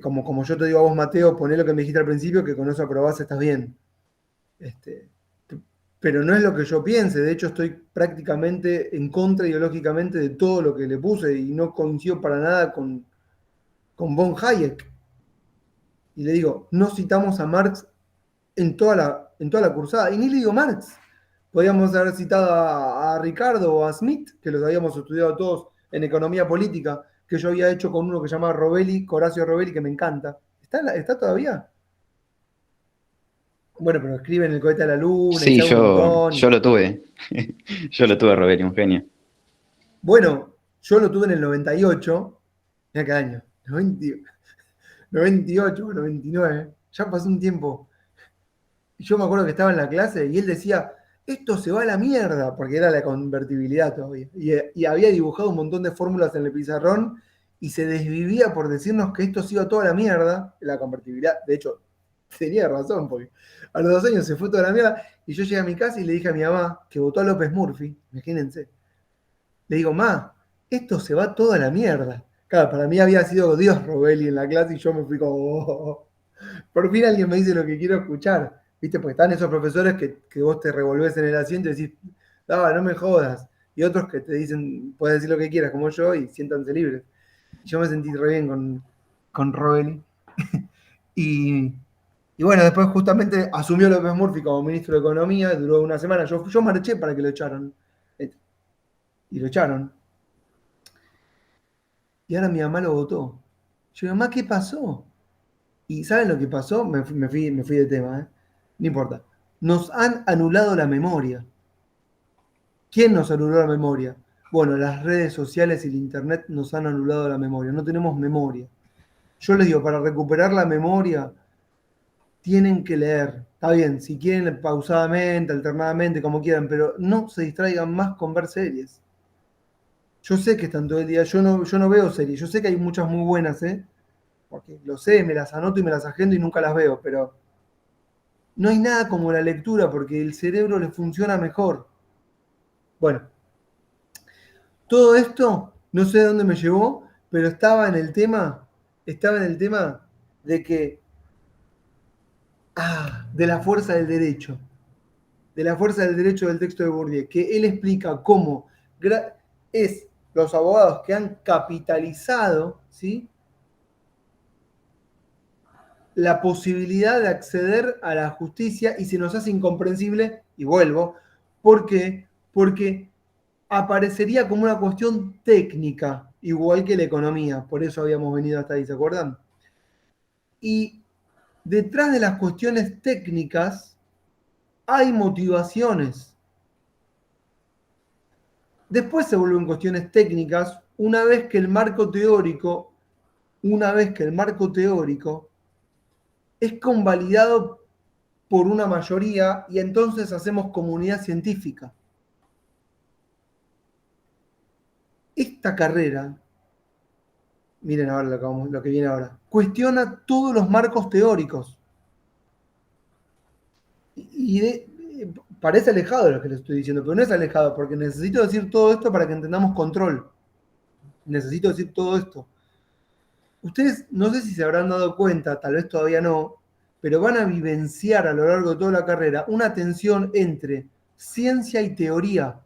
Como yo te digo a vos, Mateo, poné lo que me dijiste al principio, que con eso aprobás estás bien. Este, pero no es lo que yo piense, de hecho estoy prácticamente en contra ideológicamente de todo lo que le puse y no coincido para nada con von Hayek. Y le digo, no citamos a Marx en toda la cursada, y ni le digo Marx. Podríamos haber citado a Ricardo o a Smith, que los habíamos estudiado todos en economía política, que yo había hecho con uno que se llama Robelli, Horacio Robelli, que me encanta. ¿Está todavía? Bueno, pero escribe en el cohete a la luna y Sí, sabe un yo montón. lo tuve. Yo lo tuve, Robert, un genio. Bueno, yo lo tuve en el 98. Mira qué año. 98, 99. Ya pasó un tiempo. Y yo me acuerdo que estaba en la clase y él decía, esto se va a la mierda, porque era la convertibilidad todavía. Y había dibujado un montón de fórmulas en el pizarrón y se desvivía por decirnos que esto se iba toda la mierda, la convertibilidad. De hecho, tenía razón, porque a los 2 años se fue toda la mierda. Y yo llegué a mi casa y le dije a mi mamá, que votó a López Murphy, imagínense. Le digo, ma, esto se va toda la mierda. Claro, para mí había sido Dios Robelli en la clase y yo me fui como, "Oh". Por fin alguien me dice lo que quiero escuchar. ¿Viste? Porque están esos profesores que vos te revolvés en el asiento y decís, no me jodas. Y otros que te dicen, puedes decir lo que quieras, como yo, y siéntanse libres. Y yo me sentí re bien con Robelli. Y, y bueno, después justamente asumió López Murphy como ministro de Economía, duró una semana. Yo marché para que lo echaran. Y lo echaron. Y ahora mi mamá lo votó. Yo, mamá, ¿qué pasó? ¿Y saben lo que pasó? Me fui de tema, ¿eh? No importa. Nos han anulado la memoria. ¿Quién nos anuló la memoria? Bueno, las redes sociales y el internet nos han anulado la memoria. No tenemos memoria. Yo les digo, para recuperar la memoria, tienen que leer. Está bien, si quieren pausadamente, alternadamente, como quieran, pero no se distraigan más con ver series. Yo sé que están todo el día, yo no veo series, yo sé que hay muchas muy buenas, ¿eh? Porque lo sé, me las anoto y me las agendo y nunca las veo, pero no hay nada como la lectura porque el cerebro le funciona mejor. Bueno, todo esto, no sé de dónde me llevó, pero estaba en el tema de que, de la fuerza del derecho, de la fuerza del derecho del texto de Bourdieu, que él explica cómo es los abogados que han capitalizado, ¿sí?, la posibilidad de acceder a la justicia y se nos hace incomprensible, y vuelvo, ¿por qué? Porque aparecería como una cuestión técnica, igual que la economía, por eso habíamos venido hasta ahí, ¿se acuerdan? Y detrás de las cuestiones técnicas hay motivaciones. Después se vuelven cuestiones técnicas una vez que el marco teórico es convalidado por una mayoría y entonces hacemos comunidad científica. Esta carrera, miren ahora lo que viene ahora, cuestiona todos los marcos teóricos. Parece alejado de lo que les estoy diciendo, pero no es alejado, porque necesito decir todo esto para que entendamos control. Necesito decir todo esto. Ustedes no sé si se habrán dado cuenta, tal vez todavía no, pero van a vivenciar a lo largo de toda la carrera una tensión entre ciencia y teoría.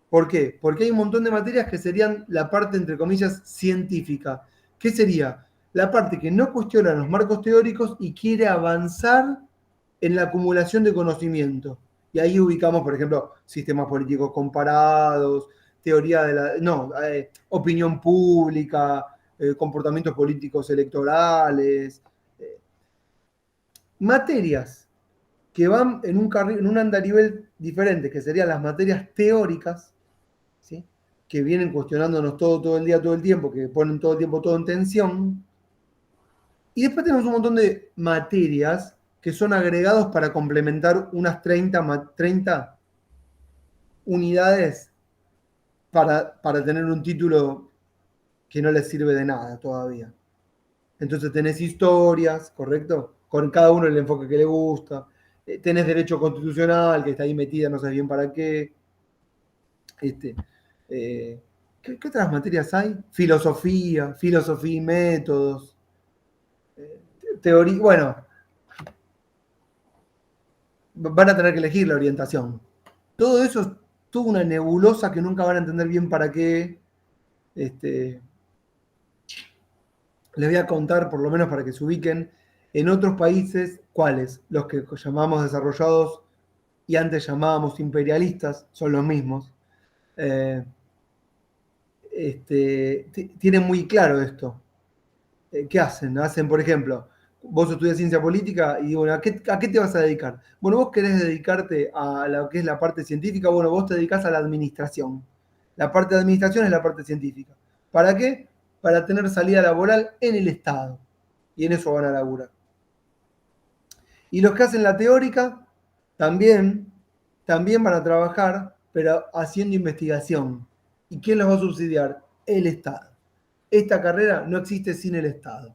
¿Por qué? Porque hay un montón de materias que serían la parte, entre comillas, científica. ¿Qué sería? La parte que no cuestiona los marcos teóricos y quiere avanzar en la acumulación de conocimiento. Y ahí ubicamos, por ejemplo, sistemas políticos comparados, teoría de la, no, opinión pública, comportamientos políticos electorales, eh, materias que van en un andarivel diferente, que serían las materias teóricas, ¿sí?, que vienen cuestionándonos todo el día, todo el tiempo, que ponen todo el tiempo todo en tensión. Y después tenemos un montón de materias que son agregados para complementar unas 30 unidades para tener un título que no les sirve de nada todavía. Entonces tenés historias, ¿correcto? Con cada uno el enfoque que le gusta. Tenés derecho constitucional, que está ahí metida, no sé bien para qué. Este, ¿qué otras materias hay? Filosofía y métodos. Teoría, bueno, van a tener que elegir la orientación. Todo eso es toda una nebulosa que nunca van a entender bien para qué. Este, les voy a contar, por lo menos para que se ubiquen, en otros países, ¿cuáles? Los que llamamos desarrollados y antes llamábamos imperialistas, son los mismos. Eh, tienen muy claro esto. ¿Qué hacen? Hacen, por ejemplo, vos estudias ciencia política y bueno, a qué te vas a dedicar? Bueno, vos querés dedicarte a lo que es la parte científica, bueno, vos te dedicás a la administración. La parte de administración es la parte científica. ¿Para qué? Para tener salida laboral en el Estado. Y en eso van a laburar. Y los que hacen la teórica también, también van a trabajar, pero haciendo investigación. ¿Y quién los va a subsidiar? El Estado. Esta carrera no existe sin el Estado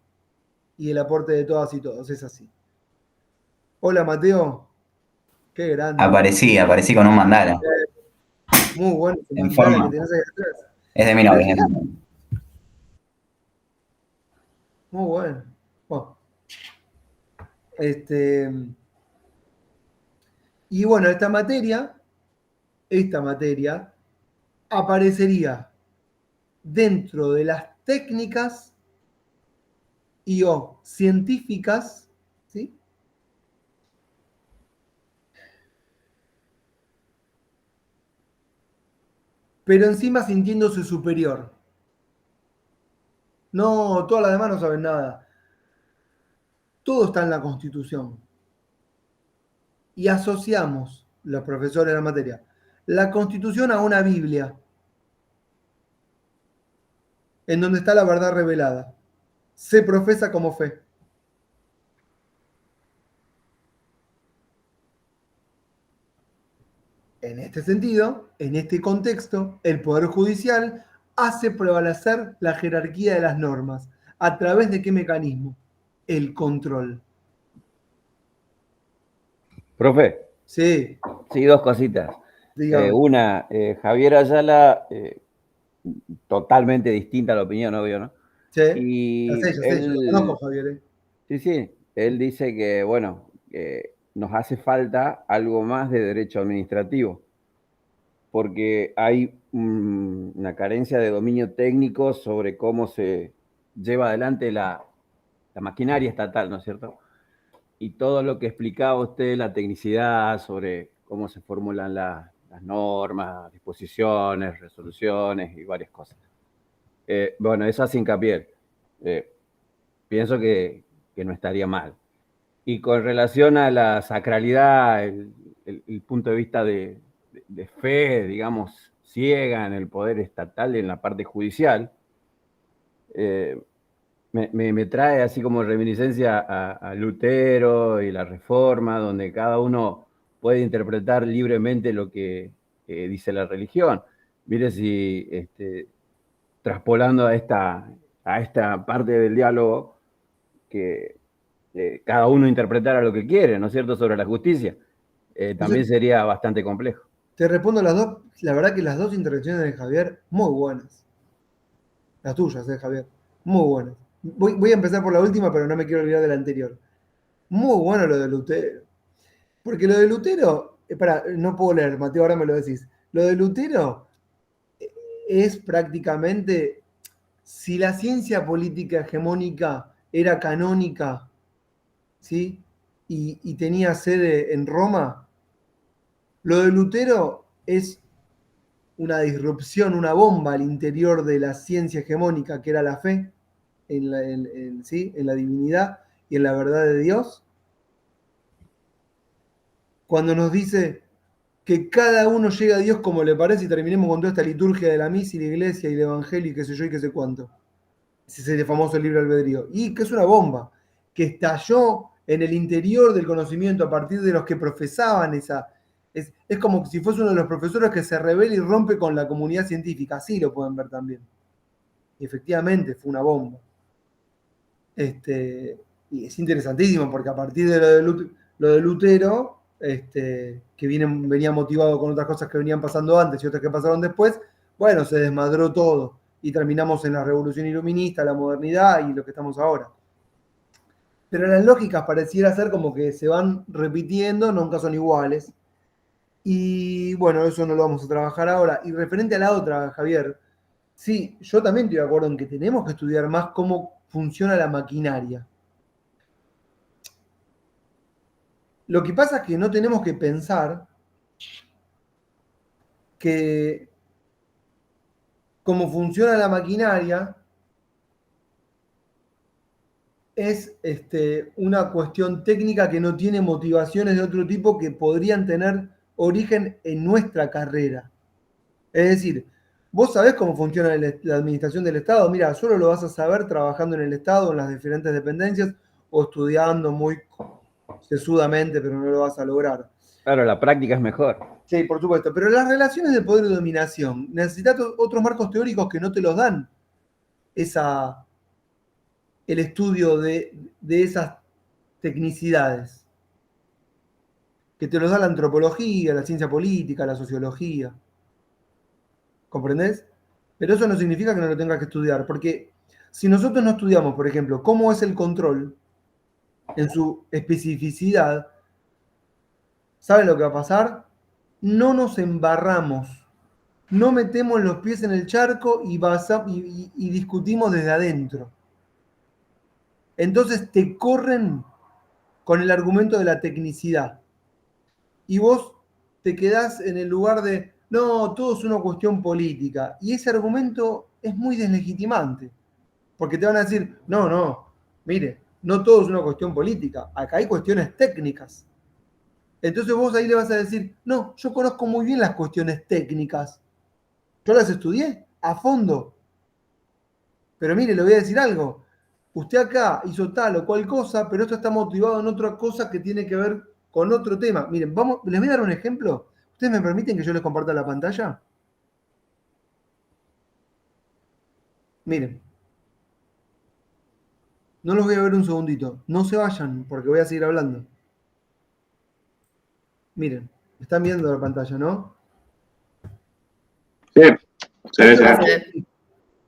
y el aporte de todas y todos, es así. Hola Mateo, qué grande. Aparecí con un mandala Muy bueno ese en mandala que forma. tenés ahí atrás. Es de mi Pero es novia. gigante, muy bueno. Bueno, este, y bueno, esta materia aparecería dentro de las técnicas y o científicas, ¿sí? Pero encima sintiéndose superior. No, todas las demás no saben nada. Todo está en la Constitución. Y asociamos, los profesores de la materia, la Constitución a una Biblia, en donde está la verdad revelada. Se profesa como fe. En este sentido, en este contexto, el Poder Judicial hace prevalecer la jerarquía de las normas. ¿A través de qué mecanismo? El control. Profe, Sí, sí, dos cositas. dígame. Una, Javier Ayala, totalmente distinta a la opinión, obvio, ¿no? Sí, Y ya sé, yo lo conozco, él, Javier. ¿Eh? sí, él dice que, bueno, que nos hace falta algo más de derecho administrativo, porque hay una carencia de dominio técnico sobre cómo se lleva adelante la maquinaria estatal, ¿no es cierto? Y todo lo que explicaba usted, la tecnicidad sobre cómo se formulan las normas, disposiciones, resoluciones y varias cosas. Bueno, eso hace hincapié. Eh, Pienso que no estaría mal. Y con relación a la sacralidad, el punto de vista de fe, digamos, ciega en el poder estatal y en la parte judicial, eh, me trae así como reminiscencia a Lutero y la Reforma, donde cada uno puede interpretar libremente lo que dice la religión. Mire si traspolando a esta parte del diálogo, que cada uno interpretara lo que quiere, ¿no es cierto?, sobre la justicia, también Entonces, sería bastante complejo. te respondo las dos. La verdad que las dos intervenciones de Javier, muy buenas. Las tuyas, Javier. Muy buenas. Voy a empezar por la última, pero no me quiero olvidar de la anterior. Muy bueno lo de Lutero. Porque lo de Lutero, no puedo leer, Mateo, ahora me lo decís. Lo de Lutero es prácticamente, si la ciencia política hegemónica era canónica, ¿sí? Y tenía sede en Roma, lo de Lutero es una disrupción, una bomba al interior de la ciencia hegemónica, que era la fe ¿sí? En la divinidad y en la verdad de Dios, cuando nos dice que cada uno llega a Dios como le parece y terminemos con toda esta liturgia de la misa y la iglesia y el evangelio y qué sé yo y qué sé cuánto. Ese es el famoso libre albedrío. Y que es una bomba que estalló en el interior del conocimiento a partir de los que profesaban esa. Es como si fuese uno de los profesores que se revela y rompe con la comunidad científica. Así lo pueden ver también. Y efectivamente fue una bomba. Y es interesantísimo porque a partir de lo de Lutero, que venía motivado con otras cosas que venían pasando antes y otras que pasaron después, bueno, se desmadró todo y terminamos en la revolución iluminista, la modernidad y lo que estamos ahora. Pero las lógicas pareciera ser como que se van repitiendo, nunca son iguales. Y bueno, eso no lo vamos a trabajar ahora. Y referente a la otra, Javier, sí, yo también estoy de acuerdo en que tenemos que estudiar más cómo funciona la maquinaria. Lo que pasa es que no tenemos que pensar que cómo funciona la maquinaria es una cuestión técnica que no tiene motivaciones de otro tipo que podrían tener origen en nuestra carrera. Es decir, vos sabés cómo funciona la administración del Estado. Mira, solo lo vas a saber trabajando en el Estado, en las diferentes dependencias, o estudiando muy sesudamente, pero no lo vas a lograr. Claro, la práctica es mejor. Sí, por supuesto. Pero las relaciones de poder y dominación necesitas otros marcos teóricos que no te los dan el estudio de esas tecnicidades, que te los da la antropología, la ciencia política, la sociología. ¿Comprendés? Pero eso no significa que no lo tengas que estudiar, porque si nosotros no estudiamos, por ejemplo, cómo es el control en su especificidad, ¿saben lo que va a pasar? No nos embarramos, no metemos los pies en el charco y discutimos desde adentro. Entonces te corren con el argumento de la tecnicidad. Y vos te quedás en el lugar de, no, todo es una cuestión política. Y ese argumento es muy deslegitimante. Porque te van a decir, no, mire, no todo es una cuestión política. Acá hay cuestiones técnicas. Entonces vos ahí le vas a decir, no, yo conozco muy bien las cuestiones técnicas. Yo las estudié a fondo. Pero mire, le voy a decir algo. Usted acá hizo tal o cual cosa, pero esto está motivado en otra cosa que tiene que ver con otro tema. Miren, les voy a dar un ejemplo. ¿Ustedes me permiten que yo les comparta la pantalla? Miren. No los voy a ver un segundito. No se vayan, porque voy a seguir hablando. Miren, están viendo la pantalla, ¿no? Sí, sí.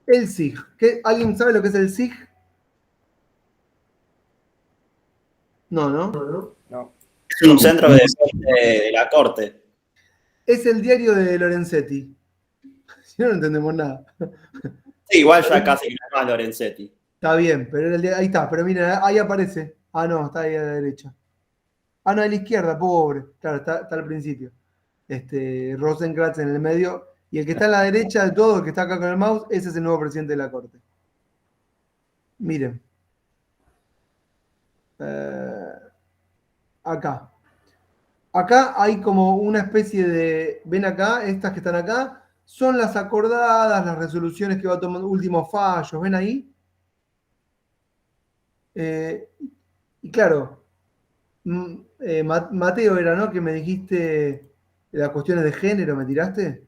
El SIG. ¿Alguien sabe lo que es el SIG? No, ¿no? Es un centro de la corte. Es el diario de Lorenzetti. Si no, no entendemos nada. Sí, igual ya casi no es más Lorenzetti. Está bien, pero era ahí está. Pero miren, ahí aparece. Ah, no, está ahí a la derecha. Ah, no, a la izquierda, pobre. Claro, está al principio. Rosenkratz en el medio. Y el que está a la derecha de todo, el que está acá con el mouse, ese es el nuevo presidente de la corte. Miren. Acá. Acá hay como una especie de. ¿Ven acá? Estas que están acá son las acordadas, las resoluciones que va tomando, últimos fallos. ¿Ven ahí? Y claro, Mateo era, ¿no? Que me dijiste las cuestiones de género, ¿me tiraste?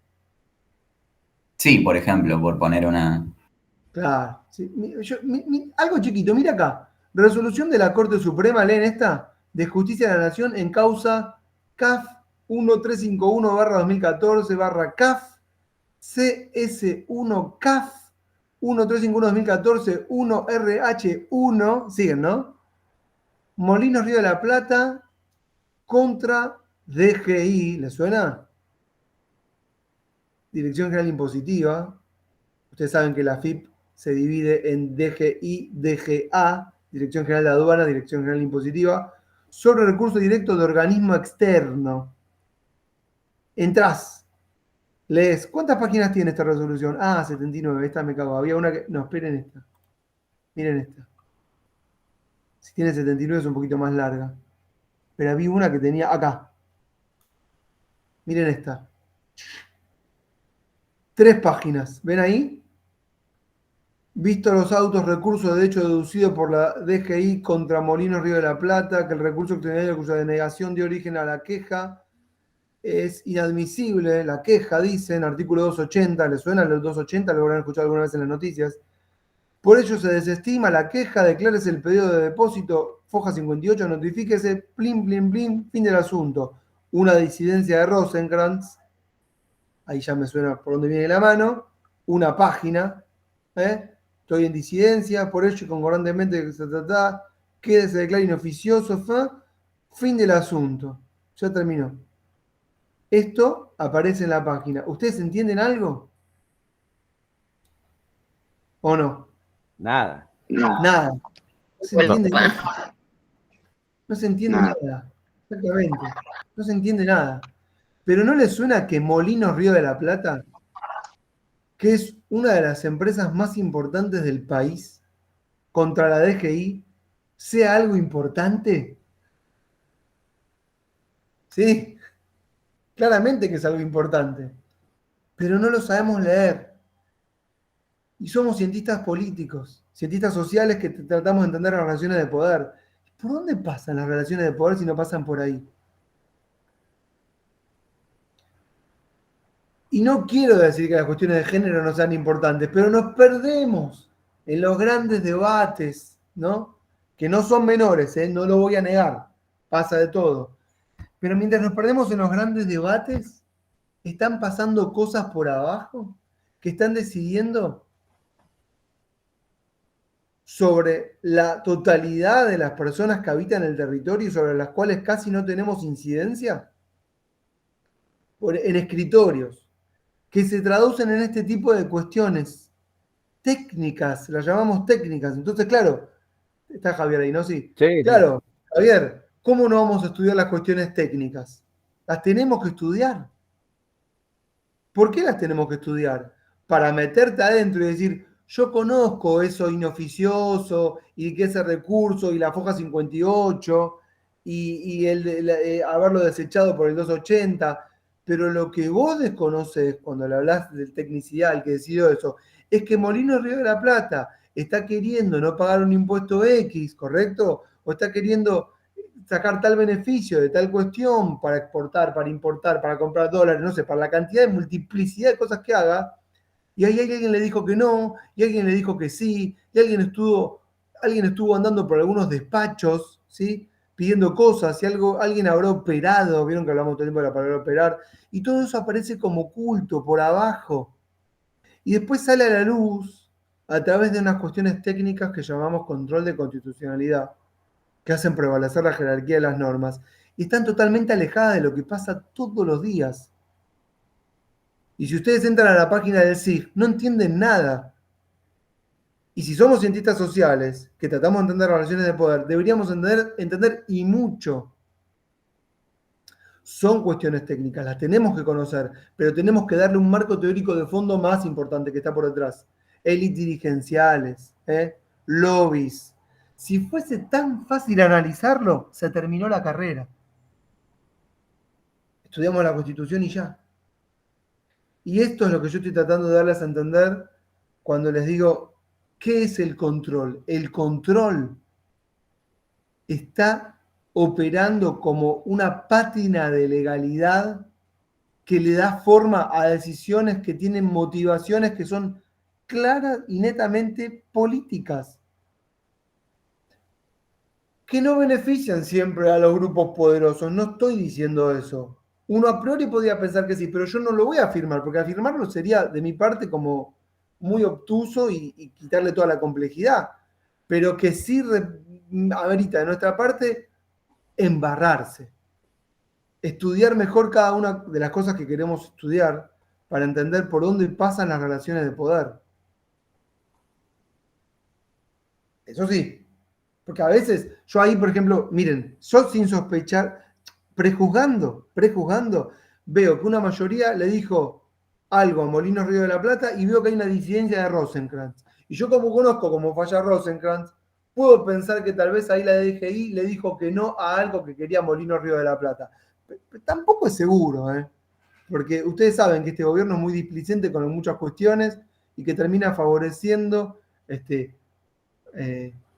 Sí, por ejemplo, por poner una... Claro. Sí. Algo chiquito, mira acá. Resolución de la Corte Suprema, leen esta, de Justicia de la Nación en causa CAF 1351/2014/CAF CS1 CAF 1351/2014 1RH1, siguen, ¿no? Molinos Río de la Plata contra DGI, ¿le suena? Dirección General Impositiva. Ustedes saben que la FIP se divide en DGI, DGA, Dirección General de Aduana, Dirección General Impositiva, sobre recurso directo de organismo externo. Entrás, lees. ¿Cuántas páginas tiene esta resolución? Ah, 79, esta me cago. Había una que... No, esperen esta. Miren esta. Si tiene 79 es un poquito más larga. Pero había una que tenía acá. Miren esta. 3 páginas. ¿Ven ahí? Visto los autos, recurso de derecho deducido por la DGI contra Molinos Río de la Plata, que el recurso extraordinario cuya denegación dio origen a la queja es inadmisible. La queja, dicen, artículo 280, ¿le suenan los 280? Lo habrán escuchado alguna vez en las noticias. Por ello se desestima la queja, declárese el pedido de depósito, foja 58, notifíquese, plin, plin, plin, fin del asunto. Una disidencia de Rosenkrantz, ahí ya me suena por dónde viene la mano, una página, estoy en disidencia, por ello concordantemente que se trata, quede se declara inoficioso, fin del asunto. Ya terminó. Esto aparece en la página. ¿Ustedes entienden algo? ¿O no? Nada. Nada. No se entiende nada. No se entiende nada. Exactamente. No se entiende nada. Pero ¿no les suena que Molinos Río de la Plata, que es una de las empresas más importantes del país, contra la DGI, sea algo importante? Sí, claramente que es algo importante, pero no lo sabemos leer. Y somos cientistas políticos, cientistas sociales que tratamos de entender las relaciones de poder. ¿Por dónde pasan las relaciones de poder si no pasan por ahí? Y no quiero decir que las cuestiones de género no sean importantes, pero nos perdemos en los grandes debates, ¿no? Que no son menores, ¿eh? No lo voy a negar, pasa de todo. Pero mientras nos perdemos en los grandes debates, están pasando cosas por abajo que están decidiendo sobre la totalidad de las personas que habitan el territorio y sobre las cuales casi no tenemos incidencia en escritorios, que se traducen en este tipo de cuestiones técnicas, las llamamos técnicas. Entonces, claro, está Javier ahí, ¿no? Sí. Sí, Claro, Javier, ¿cómo no vamos a estudiar las cuestiones técnicas? Las tenemos que estudiar. ¿Por qué las tenemos que estudiar? Para meterte adentro y decir, yo conozco eso inoficioso y que ese recurso y la foja 58 y haberlo desechado por el 280, pero lo que vos desconoces cuando le hablas del tecnicidad, el que decidió eso, es que Molino Río de la Plata está queriendo no pagar un impuesto X, ¿correcto? O está queriendo sacar tal beneficio de tal cuestión para exportar, para importar, para comprar dólares, no sé, para la cantidad de multiplicidad de cosas que haga, y ahí alguien le dijo que no, y alguien le dijo que sí, y alguien estuvo andando por algunos despachos, ¿sí? Pidiendo cosas, y alguien habrá operado, vieron que hablamos todo el tiempo de la palabra operar, y todo eso aparece como oculto, por abajo, y después sale a la luz a través de unas cuestiones técnicas que llamamos control de constitucionalidad, que hacen prevalecer la jerarquía de las normas, y están totalmente alejadas de lo que pasa todos los días. Y si ustedes entran a la página del SIG, no entienden nada. Y si somos cientistas sociales, que tratamos de entender las relaciones de poder, deberíamos entender y mucho. Son cuestiones técnicas, las tenemos que conocer, pero tenemos que darle un marco teórico de fondo más importante que está por detrás. Élites dirigenciales, lobbies. Si fuese tan fácil analizarlo, se terminó la carrera. Estudiamos la Constitución y ya. Y esto es lo que yo estoy tratando de darles a entender cuando les digo, ¿qué es el control? El control está operando como una pátina de legalidad que le da forma a decisiones que tienen motivaciones que son claras y netamente políticas, que no benefician siempre a los grupos poderosos. No estoy diciendo eso. Uno a priori podría pensar que sí, pero yo no lo voy a afirmar, porque afirmarlo sería de mi parte como muy obtuso y quitarle toda la complejidad. Pero que sí amerita de nuestra parte embarrarse, estudiar mejor cada una de las cosas que queremos estudiar para entender por dónde pasan las relaciones de poder. Eso sí, porque a veces yo ahí, por ejemplo, miren, yo sin sospechar, prejuzgando, veo que una mayoría le dijo algo a Molinos Río de la Plata y veo que hay una disidencia de Rosenkrantz. Y yo como conozco cómo falla Rosenkrantz, puedo pensar que tal vez ahí la DGI le dijo que no a algo que quería Molinos Río de la Plata. Pero tampoco es seguro, porque ustedes saben que este gobierno es muy displicente con muchas cuestiones y que termina favoreciendo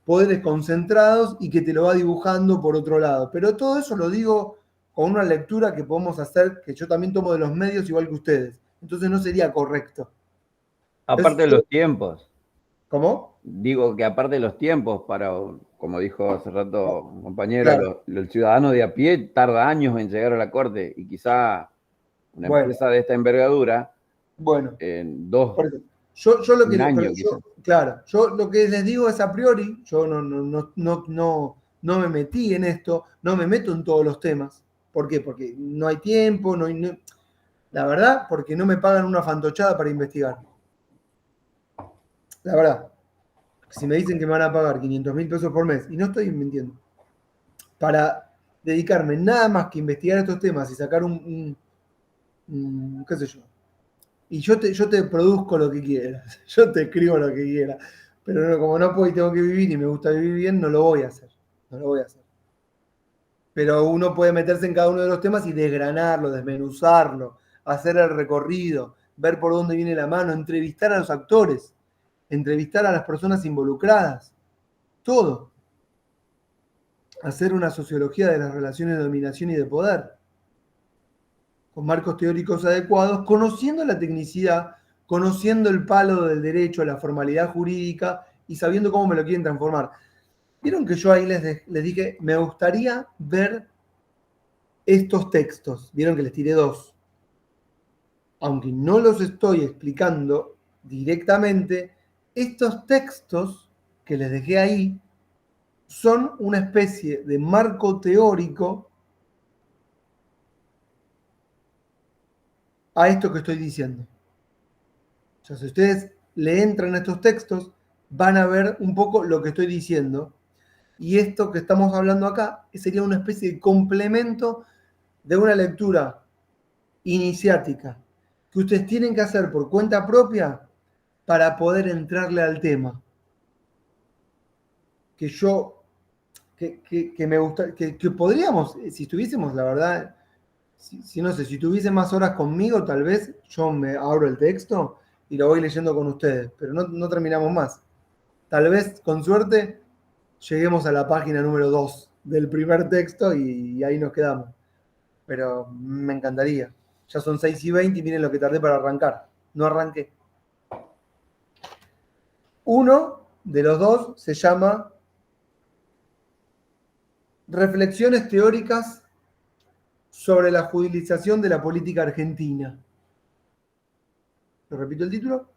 poderes concentrados y que te lo va dibujando por otro lado. Pero todo eso lo digo con una lectura que podemos hacer, que yo también tomo de los medios igual que ustedes. Entonces no sería correcto. Aparte de los tiempos. ¿Cómo? Digo que aparte de los tiempos, para, como dijo hace rato un compañero, Claro. el ciudadano de a pie tarda años en llegar a la corte y quizá una empresa de esta envergadura en yo lo que, año, claro, yo lo que les digo es a priori, yo no me metí en esto, no me meto en todos los temas. ¿Por qué? Porque no hay tiempo, la verdad, porque no me pagan una fantochada para investigar. La verdad. Si me dicen que me van a pagar 500.000 pesos por mes, y no estoy mintiendo, para dedicarme nada más que investigar estos temas y sacar qué sé yo, y yo te produzco lo que quieras, yo te escribo lo que quieras, Pero no, como no puedo y tengo que vivir y me gusta vivir bien, no lo voy a hacer. No lo voy a hacer. Pero uno puede meterse en cada uno de los temas y desgranarlo, desmenuzarlo, hacer el recorrido, ver por dónde viene la mano, entrevistar a los actores, entrevistar a las personas involucradas, todo. Hacer una sociología de las relaciones de dominación y de poder, con marcos teóricos adecuados, conociendo la tecnicidad, conociendo el palo del derecho, la formalidad jurídica y sabiendo cómo me lo quieren transformar. Vieron que yo ahí les dije, me gustaría ver estos textos. Vieron que les tiré 2. Aunque no los estoy explicando directamente, estos textos que les dejé ahí son una especie de marco teórico a esto que estoy diciendo. O sea, si ustedes le entran a estos textos, van a ver un poco lo que estoy diciendo. Y esto que estamos hablando acá sería una especie de complemento de una lectura iniciática que ustedes tienen que hacer por cuenta propia para poder entrarle al tema. Que me gusta, que podríamos, si estuviésemos, la verdad, no sé, si tuviese más horas conmigo, tal vez yo me abro el texto y lo voy leyendo con ustedes, pero no terminamos más. Tal vez, con suerte, lleguemos a la página número 2 del primer texto y ahí nos quedamos. Pero me encantaría. Ya son 6:20 y miren lo que tardé para arrancar. No arranqué. Uno de los 2 se llama Reflexiones teóricas sobre la judicialización de la política argentina. Lo repito el título.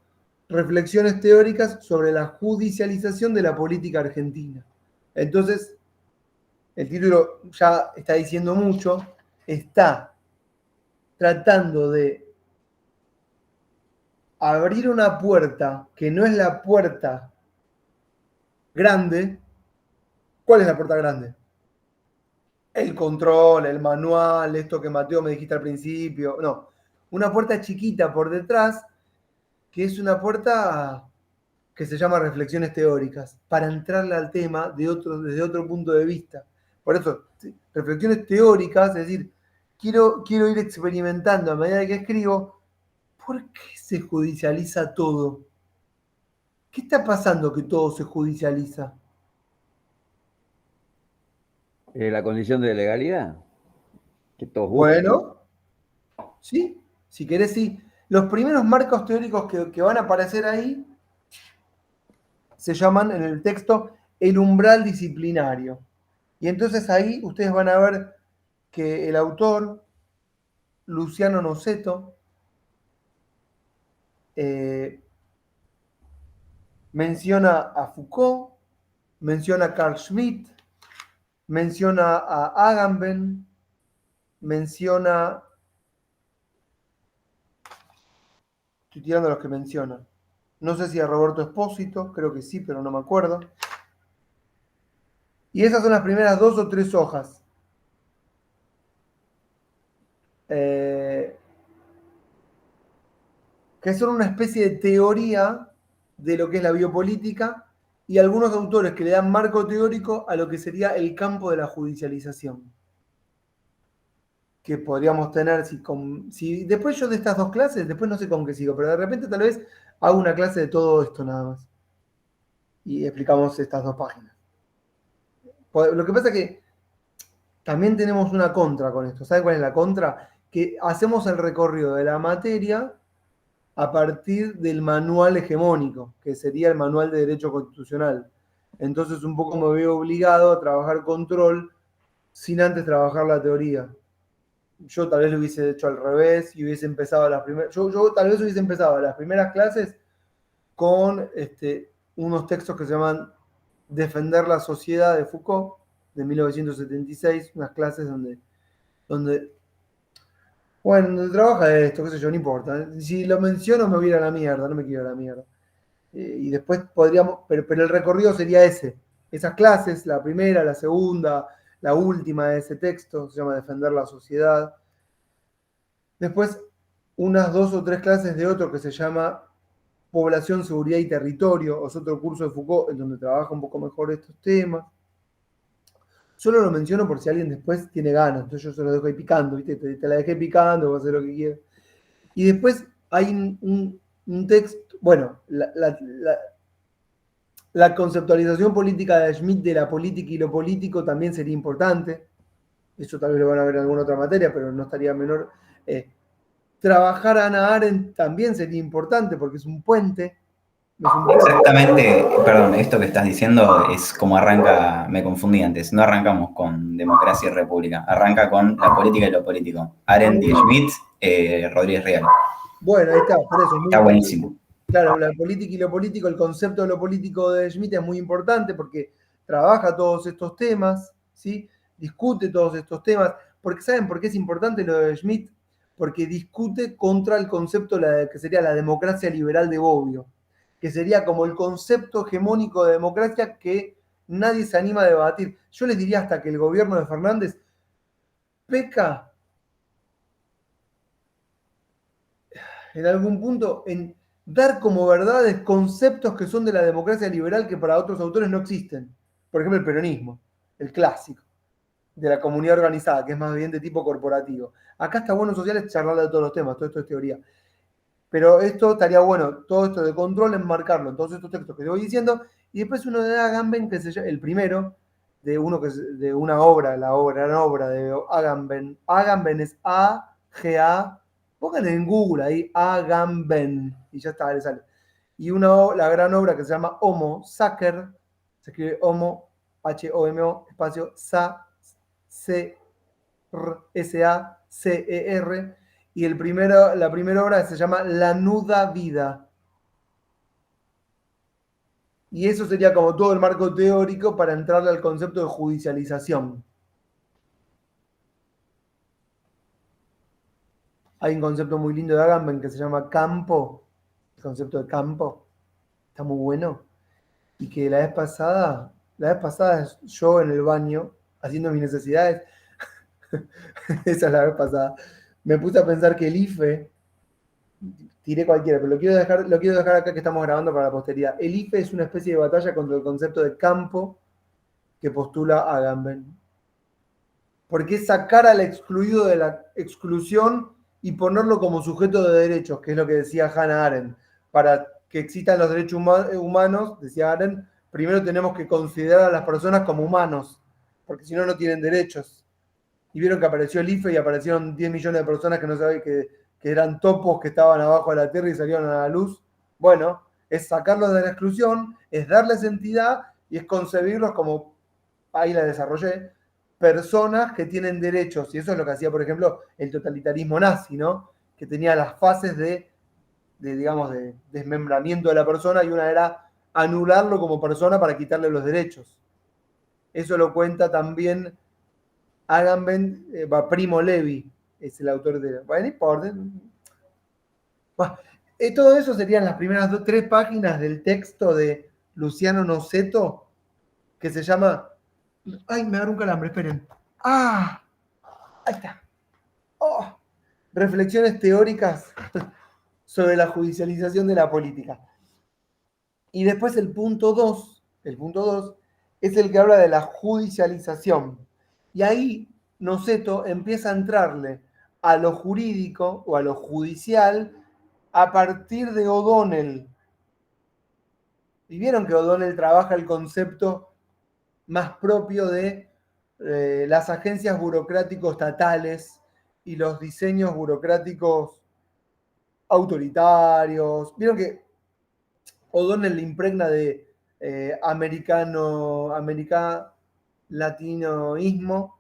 Reflexiones teóricas sobre la judicialización de la política argentina. Entonces, el título ya está diciendo mucho. Está tratando de abrir una puerta que no es la puerta grande. ¿Cuál es la puerta grande? El control, el manual, esto que Mateo me dijiste al principio. No, una puerta chiquita por detrás, que es una puerta que se llama reflexiones teóricas, para entrarle al tema desde otro punto de vista. Por eso, ¿sí? Reflexiones teóricas, es decir, quiero ir experimentando a medida que escribo, ¿por qué se judicializa todo? ¿Qué está pasando que todo se judicializa? La condición de legalidad. Que todos buscan. Bueno, sí, si querés, sí. Los primeros marcos teóricos que van a aparecer ahí se llaman en el texto el umbral disciplinario. Y entonces ahí ustedes van a ver que el autor, Luciano Noceto, menciona a Foucault, menciona a Carl Schmitt, menciona a Agamben, menciona... Estoy tirando los que menciona. No sé si a Roberto Espósito, creo que sí, pero no me acuerdo. Y esas son las primeras 2 o 3 hojas. Que son una especie de teoría de lo que es la biopolítica y algunos autores que le dan marco teórico a lo que sería el campo de la judicialización. Que podríamos tener, si después yo de estas 2 clases, después no sé con qué sigo, pero de repente tal vez hago una clase de todo esto nada más. Y explicamos estas 2 páginas. Lo que pasa es que también tenemos una contra con esto. ¿Saben cuál es la contra? Que hacemos el recorrido de la materia a partir del manual hegemónico, que sería el manual de Derecho Constitucional. Entonces un poco me veo obligado a trabajar control sin antes trabajar la teoría. Yo tal vez lo hubiese hecho al revés y hubiese empezado las primeras... Yo tal vez hubiese empezado las primeras clases con unos textos que se llaman Defender la sociedad de Foucault, de 1976, unas clases donde trabaja esto, qué sé yo, no importa. Si lo menciono me voy a ir a la mierda, no me quiero ir a la mierda. Y después podríamos, pero el recorrido sería ese. Esas clases, la primera, la segunda, la última de ese texto, se llama Defender la sociedad. Después, unas 2 o 3 clases de otro que se llama Población, Seguridad y Territorio, es otro curso de Foucault en donde trabaja un poco mejor estos temas. Solo lo menciono por si alguien después tiene ganas, entonces yo se lo dejo ahí picando, ¿viste? Te la dejé picando, va a hacer lo que quieras. Y después hay un texto, bueno, la conceptualización política de Schmitt de la política y lo político también sería importante. Eso tal vez lo van a ver en alguna otra materia, pero no estaría menor. Trabajar a Hannah Arendt también sería importante porque es un puente. Exactamente, perdón, esto que estás diciendo es como arranca, me confundí antes, no arrancamos con democracia y república, arranca con la política y lo político. Arendt y Schmitt, Rodríguez Real. Bueno, ahí está, por eso. Está buenísimo. Claro, la política y lo político, el concepto de lo político de Schmitt es muy importante porque trabaja todos estos temas, ¿sí? Discute todos estos temas. Porque ¿saben por qué es importante lo de Schmitt? Porque discute contra el concepto que sería la democracia liberal de Bobbio, que sería como el concepto hegemónico de democracia que nadie se anima a debatir. Yo les diría hasta que el gobierno de Fernández peca en algún punto en dar como verdades conceptos que son de la democracia liberal que para otros autores no existen. Por ejemplo, el peronismo, el clásico, de la comunidad organizada, que es más bien de tipo corporativo. Acá está bueno sociales charlar de todos los temas, todo esto es teoría. Pero esto estaría bueno, todo esto de control, enmarcarlo en todos estos textos que te voy diciendo, y después uno de Agamben, que se llama, el primero, de uno que es de una obra, la gran obra de Agamben. Agamben es A-G-A, pónganle en Google ahí, Agamben, y ya está, le sale. Y la gran obra que se llama Homo Sacer, se escribe Homo, H-O-M-O, espacio, S-A-C-E-R, y la primera obra se llama La nuda vida. Y eso sería como todo el marco teórico para entrarle al concepto de judicialización. Hay un concepto muy lindo de Agamben que se llama campo, el concepto de campo, está muy bueno. Y que la vez pasada yo en el baño, haciendo mis necesidades, esa es la vez pasada, me puse a pensar que el IFE, tiré cualquiera, pero lo quiero dejar acá que estamos grabando para la posteridad. El IFE es una especie de batalla contra el concepto de campo que postula Agamben. Porque es sacar al excluido de la exclusión y ponerlo como sujeto de derechos, que es lo que decía Hannah Arendt. Para que existan los derechos humanos, decía Arendt, primero tenemos que considerar a las personas como humanos, porque si no, no tienen derechos. Y vieron que apareció el IFE y aparecieron 10 millones de personas que no saben que eran topos que estaban abajo de la tierra y salieron a la luz. Bueno, es sacarlos de la exclusión, es darles entidad y es concebirlos como, ahí la desarrollé, personas que tienen derechos. Y eso es lo que hacía, por ejemplo, el totalitarismo nazi, ¿no? Que tenía las fases de desmembramiento de la persona, y una era anularlo como persona para quitarle los derechos. Eso lo cuenta también Agamben, Primo Levi, es el autor de... Bueno, no importa. Todo eso serían las primeras 3 páginas del texto de Luciano Noceto, que se llama... Ay, me agarró un calambre, esperen. ¡Ah! Ahí está. Oh, reflexiones teóricas sobre la judicialización de la política. Y después el punto 2 es el que habla de la judicialización. Y ahí Noceto empieza a entrarle a lo jurídico o a lo judicial a partir de O'Donnell. Y vieron que O'Donnell trabaja el concepto más propio de las agencias burocráticos estatales y los diseños burocráticos autoritarios. Vieron que O'Donnell le impregna de latinoísmo,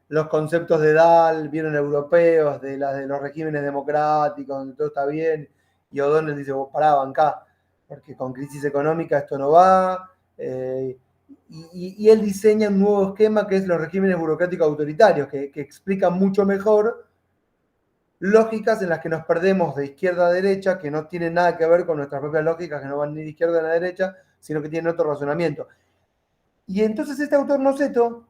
los conceptos de Dahl, vieron europeos, de los regímenes democráticos, donde todo está bien, y O'Donnell dice, vos pará, bancá, porque con crisis económica esto no va, y él diseña un nuevo esquema que es los regímenes burocráticos autoritarios, que explican mucho mejor lógicas en las que nos perdemos de izquierda a derecha, que no tienen nada que ver con nuestras propias lógicas, que no van ni de izquierda ni de derecha, sino que tienen otro razonamiento. Y entonces este autor Noceto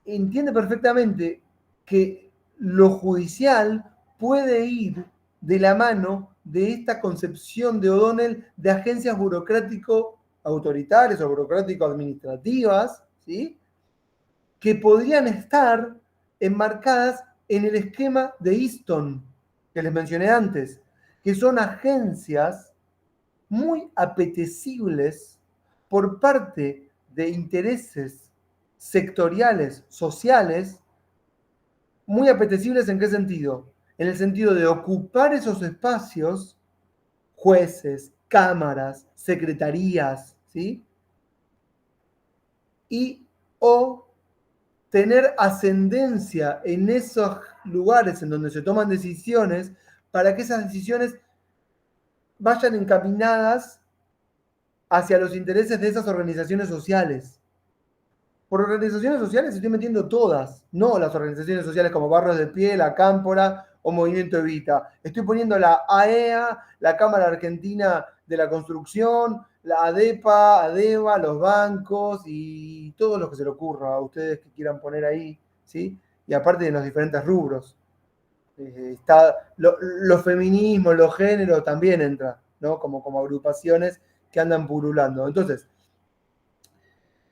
entiende perfectamente que lo judicial puede ir de la mano de esta concepción de O'Donnell de agencias burocrático-autoritarias o burocrático-administrativas, ¿sí? Que podrían estar enmarcadas en el esquema de Easton, que les mencioné antes, que son agencias muy apetecibles por parte de intereses sectoriales, sociales, muy apetecibles ¿en qué sentido? En el sentido de ocupar esos espacios, jueces, cámaras, secretarías, ¿sí? Y o tener ascendencia en esos lugares en donde se toman decisiones para que esas decisiones vayan encaminadas hacia los intereses de esas organizaciones sociales. Por organizaciones sociales estoy metiendo todas, no las organizaciones sociales como Barrios de Pie, la Cámpora o Movimiento Evita. Estoy poniendo la AEA, la Cámara Argentina de la Construcción, la ADEPA, ADEVA, los bancos y todos los que se le ocurra a ustedes que quieran poner ahí, ¿sí? Y aparte de los diferentes rubros. Está los feminismos, los géneros también entran, ¿no? Como agrupaciones que andan pululando. Entonces,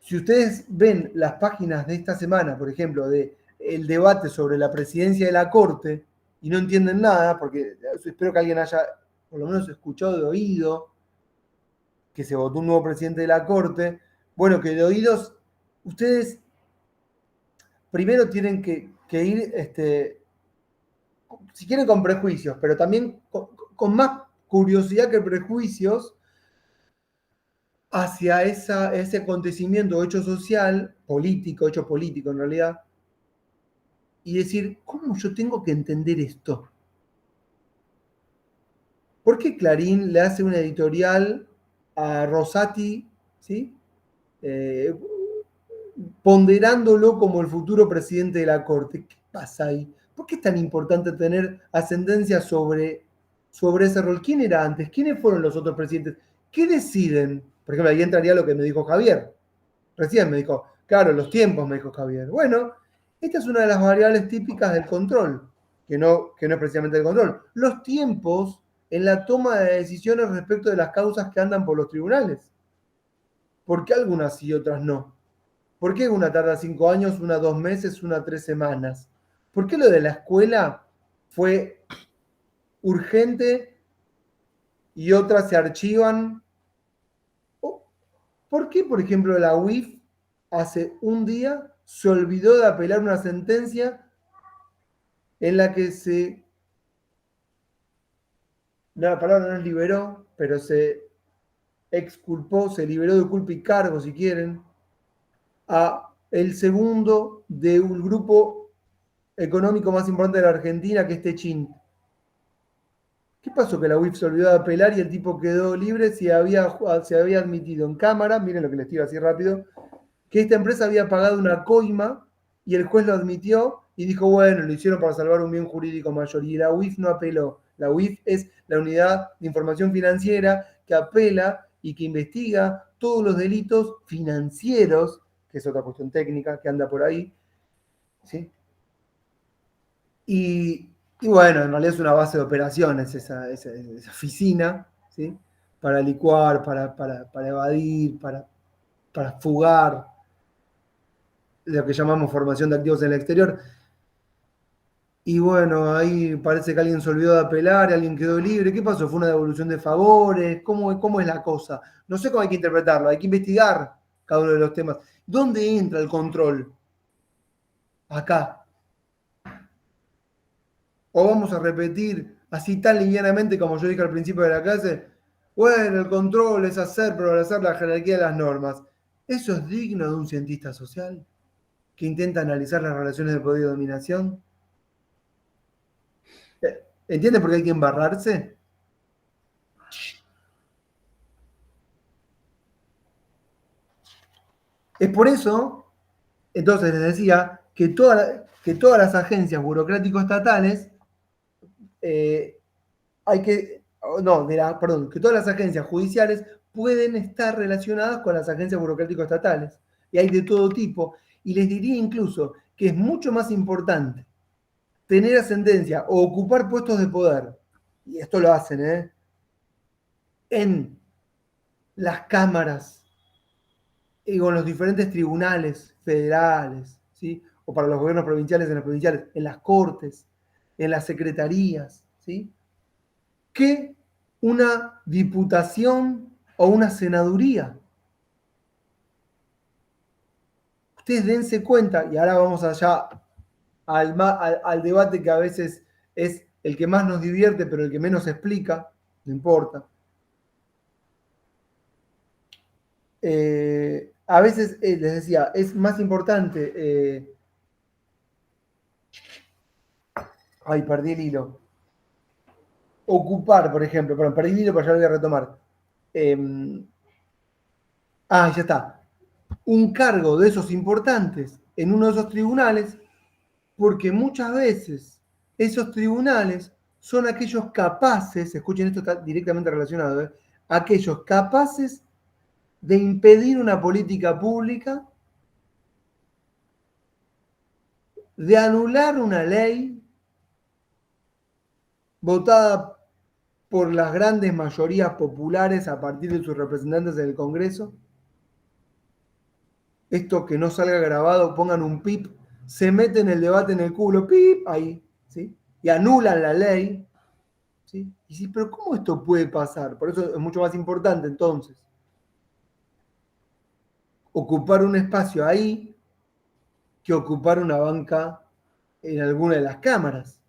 si ustedes ven las páginas de esta semana, por ejemplo, de el debate sobre la presidencia de la Corte, y no entienden nada, porque espero que alguien haya por lo menos escuchado de oído que se votó un nuevo presidente de la Corte, bueno, que de oídos, ustedes primero tienen que ir, si quieren con prejuicios, pero también con más curiosidad que prejuicios, hacia ese acontecimiento o hecho social, hecho político en realidad, y decir, ¿cómo yo tengo que entender esto? ¿Por qué Clarín le hace una editorial a Rosati, ¿sí? Ponderándolo como el futuro presidente de la Corte? ¿Qué pasa ahí? ¿Por qué es tan importante tener ascendencia sobre ese rol? ¿Quién era antes? ¿Quiénes fueron los otros presidentes? ¿Qué deciden? Por ejemplo, ahí entraría lo que me dijo Javier. Recién me dijo, claro, los tiempos, me dijo Javier. Bueno, esta es una de las variables típicas del control, que no es precisamente el control. Los tiempos en la toma de decisiones respecto de las causas que andan por los tribunales. ¿Por qué algunas sí y otras no? ¿Por qué una tarda 5 años, una 2 meses, una 3 semanas? ¿Por qué lo de la escuela fue urgente y otras se archivan? ¿Por qué, por ejemplo, la UIF hace un día se olvidó de apelar una sentencia en la que la palabra no es liberó, pero se exculpó, se liberó de culpa y cargo, si quieren, a el segundo de un grupo económico más importante de la Argentina, que es Techint? ¿Qué pasó? Que la UIF se olvidó de apelar y el tipo quedó libre se había admitido en cámara, miren lo que les tiro así rápido, que esta empresa había pagado una coima y el juez lo admitió y dijo, bueno, lo hicieron para salvar un bien jurídico mayor. Y la UIF no apeló. La UIF es la Unidad de Información Financiera que apela y que investiga todos los delitos financieros, que es otra cuestión técnica que anda por ahí, ¿sí? Y bueno, en realidad es una base de operaciones esa oficina, ¿sí? Para licuar, para evadir, para fugar, lo que llamamos formación de activos en el exterior. Y bueno, ahí parece que alguien se olvidó de apelar y alguien quedó libre. ¿Qué pasó? ¿Fue una devolución de favores? ¿Cómo es la cosa? No sé cómo hay que interpretarlo, hay que investigar cada uno de los temas. ¿Dónde entra el control? Acá. O vamos a repetir así tan livianamente como yo dije al principio de la clase, bueno, el control es hacer progresar la jerarquía de las normas. ¿Eso es digno de un cientista social que intenta analizar las relaciones de poder y dominación? ¿Entienden por qué hay que embarrarse? Es por eso, entonces les decía, que todas las agencias burocrático-estatales que todas las agencias judiciales pueden estar relacionadas con las agencias burocrático-estatales. Y hay de todo tipo. Y les diría incluso que es mucho más importante tener ascendencia o ocupar puestos de poder y esto lo hacen, en las cámaras y con los diferentes tribunales federales, ¿sí? O para los gobiernos provinciales en las provinciales, en las cortes, en las secretarías, ¿sí? Que una diputación o una senaduría. Ustedes dense cuenta, y ahora vamos allá al debate que a veces es el que más nos divierte, pero el que menos explica, no importa. A veces, les decía, es más importante. Ay, perdí el hilo. Ocupar, por ejemplo, perdón, perdí el hilo, pero ya lo voy a retomar. Ya está. Un cargo de esos importantes en uno de esos tribunales, porque muchas veces esos tribunales son aquellos capaces, escuchen, esto está directamente relacionado, aquellos capaces de impedir una política pública, de anular una ley votada por las grandes mayorías populares a partir de sus representantes en el Congreso. Esto que no salga grabado, pongan un pip, se meten el debate en el culo, pip, ahí, ¿sí? Y anulan la ley, ¿sí? Y sí, pero ¿cómo esto puede pasar? Por eso es mucho más importante entonces ocupar un espacio ahí que ocupar una banca en alguna de las cámaras.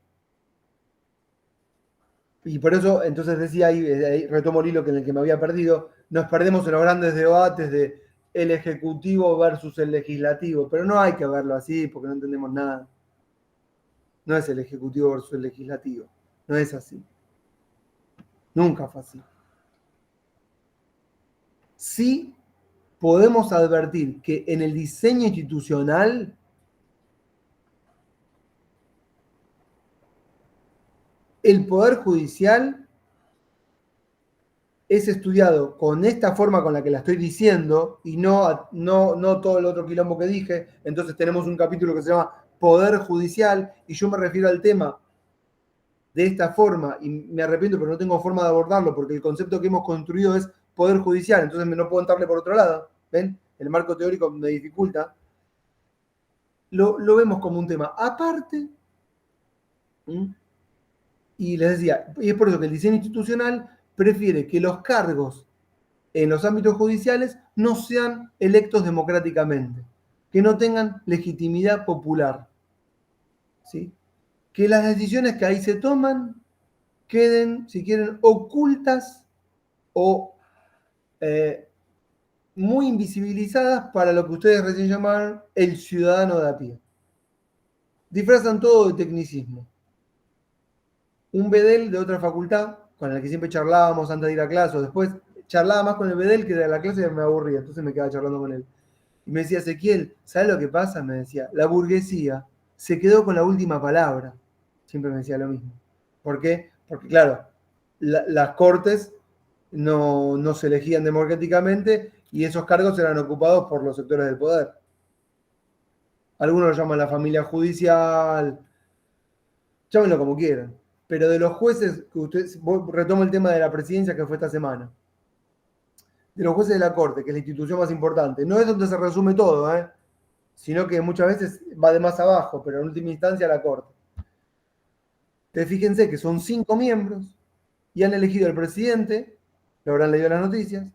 Y por eso, entonces decía ahí retomo el hilo en el que me había perdido, nos perdemos en los grandes debates de el ejecutivo versus el legislativo, pero no hay que verlo así porque no entendemos nada. No es el ejecutivo versus el legislativo, no es así. Nunca fue así. Sí podemos advertir que en el diseño institucional el Poder Judicial es estudiado con esta forma con la que la estoy diciendo y no todo el otro quilombo que dije. Entonces tenemos un capítulo que se llama Poder Judicial y yo me refiero al tema de esta forma y me arrepiento pero no tengo forma de abordarlo porque el concepto que hemos construido es Poder Judicial, entonces no puedo entrarle por otro lado. ¿Ven? El marco teórico me dificulta. Lo vemos como un tema aparte. Y les decía, y es por eso que el diseño institucional prefiere que los cargos en los ámbitos judiciales no sean electos democráticamente, que no tengan legitimidad popular, ¿sí? Que las decisiones que ahí se toman queden, si quieren, ocultas o muy invisibilizadas para lo que ustedes recién llamaron el ciudadano de a pie. Disfrazan todo de tecnicismo. Un bedel de otra facultad, con el que siempre charlábamos antes de ir a clase, o después charlaba más con el bedel que de la clase y me aburría, entonces me quedaba charlando con él. Y me decía, Ezequiel, ¿sabes lo que pasa? Me decía, la burguesía se quedó con la última palabra. Siempre me decía lo mismo. ¿Por qué? Porque, claro, las cortes no se elegían democráticamente y esos cargos eran ocupados por los sectores del poder. Algunos lo llaman la familia judicial, llámenlo como quieran. Pero de los jueces, que ustedes, retomo el tema de la presidencia que fue esta semana, de los jueces de la Corte, que es la institución más importante, no es donde se resume todo, sino que muchas veces va de más abajo, pero en última instancia la Corte. Entonces fíjense que son 5 miembros y han elegido al presidente, lo habrán leído en las noticias,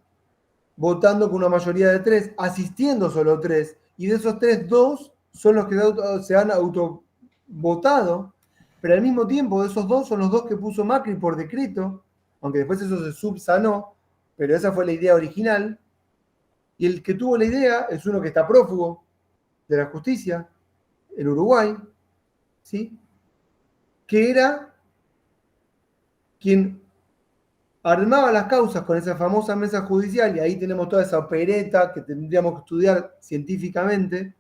votando con una mayoría de 3, asistiendo solo 3, y de esos 3, 2 son los que se han autovotado, pero al mismo tiempo de esos 2 son los 2 que puso Macri por decreto, aunque después eso se subsanó, pero esa fue la idea original, y el que tuvo la idea es uno que está prófugo de la justicia, en Uruguay, ¿sí? Que era quien armaba las causas con esa famosa mesa judicial, y ahí tenemos toda esa opereta que tendríamos que estudiar científicamente,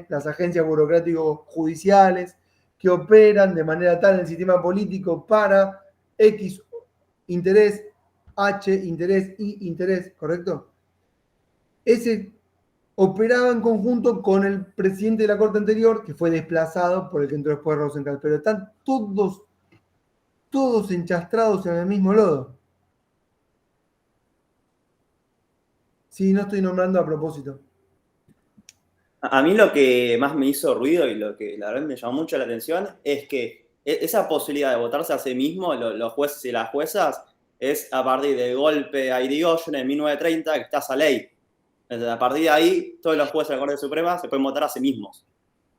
las agencias burocráticos judiciales que operan de manera tal en el sistema político para X interés, H interés, Y interés, ¿correcto? Ese operaba en conjunto con el presidente de la Corte anterior, que fue desplazado por el que entró después Rosenthal, pero están todos todos enchastrados en el mismo lodo. Sí, no estoy nombrando a propósito. A mí lo que más me hizo ruido y lo que la verdad me llamó mucho la atención es que esa posibilidad de votarse a sí mismo, los jueces y las juezas, es a partir del golpe a Irigoyen en 1930 que está esa ley. Entonces, a partir de ahí, todos los jueces de la Corte Suprema se pueden votar a sí mismos.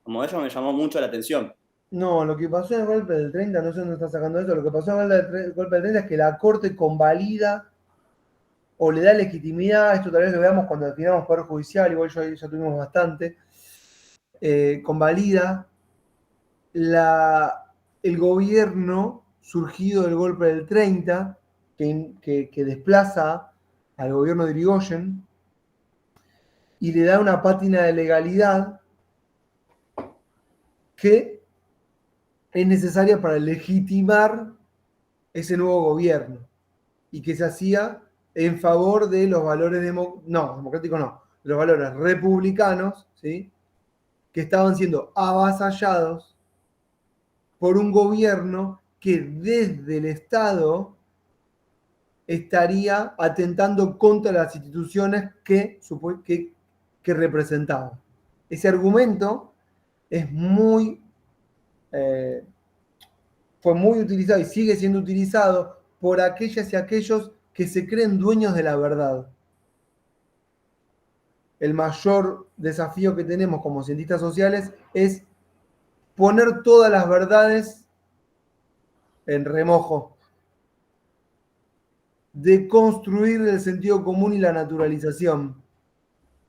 Como eso me llamó mucho la atención. No, lo que pasó en el golpe del 30, no sé dónde está sacando eso, lo que pasó en el golpe del 30 es que la Corte convalida o le da legitimidad, esto tal vez lo veamos cuando definamos Poder Judicial, igual ya tuvimos bastante, convalida el gobierno surgido del golpe del 30, que desplaza al gobierno de Irigoyen y le da una pátina de legalidad que es necesaria para legitimar ese nuevo gobierno y que se hacía en favor de los valores democráticos no, de los valores republicanos, ¿sí? Que estaban siendo avasallados por un gobierno que desde el Estado estaría atentando contra las instituciones que representaba. Ese argumento es fue muy utilizado y sigue siendo utilizado por aquellas y aquellos que se creen dueños de la verdad. El mayor desafío que tenemos como cientistas sociales es poner todas las verdades en remojo, de construir el sentido común y la naturalización,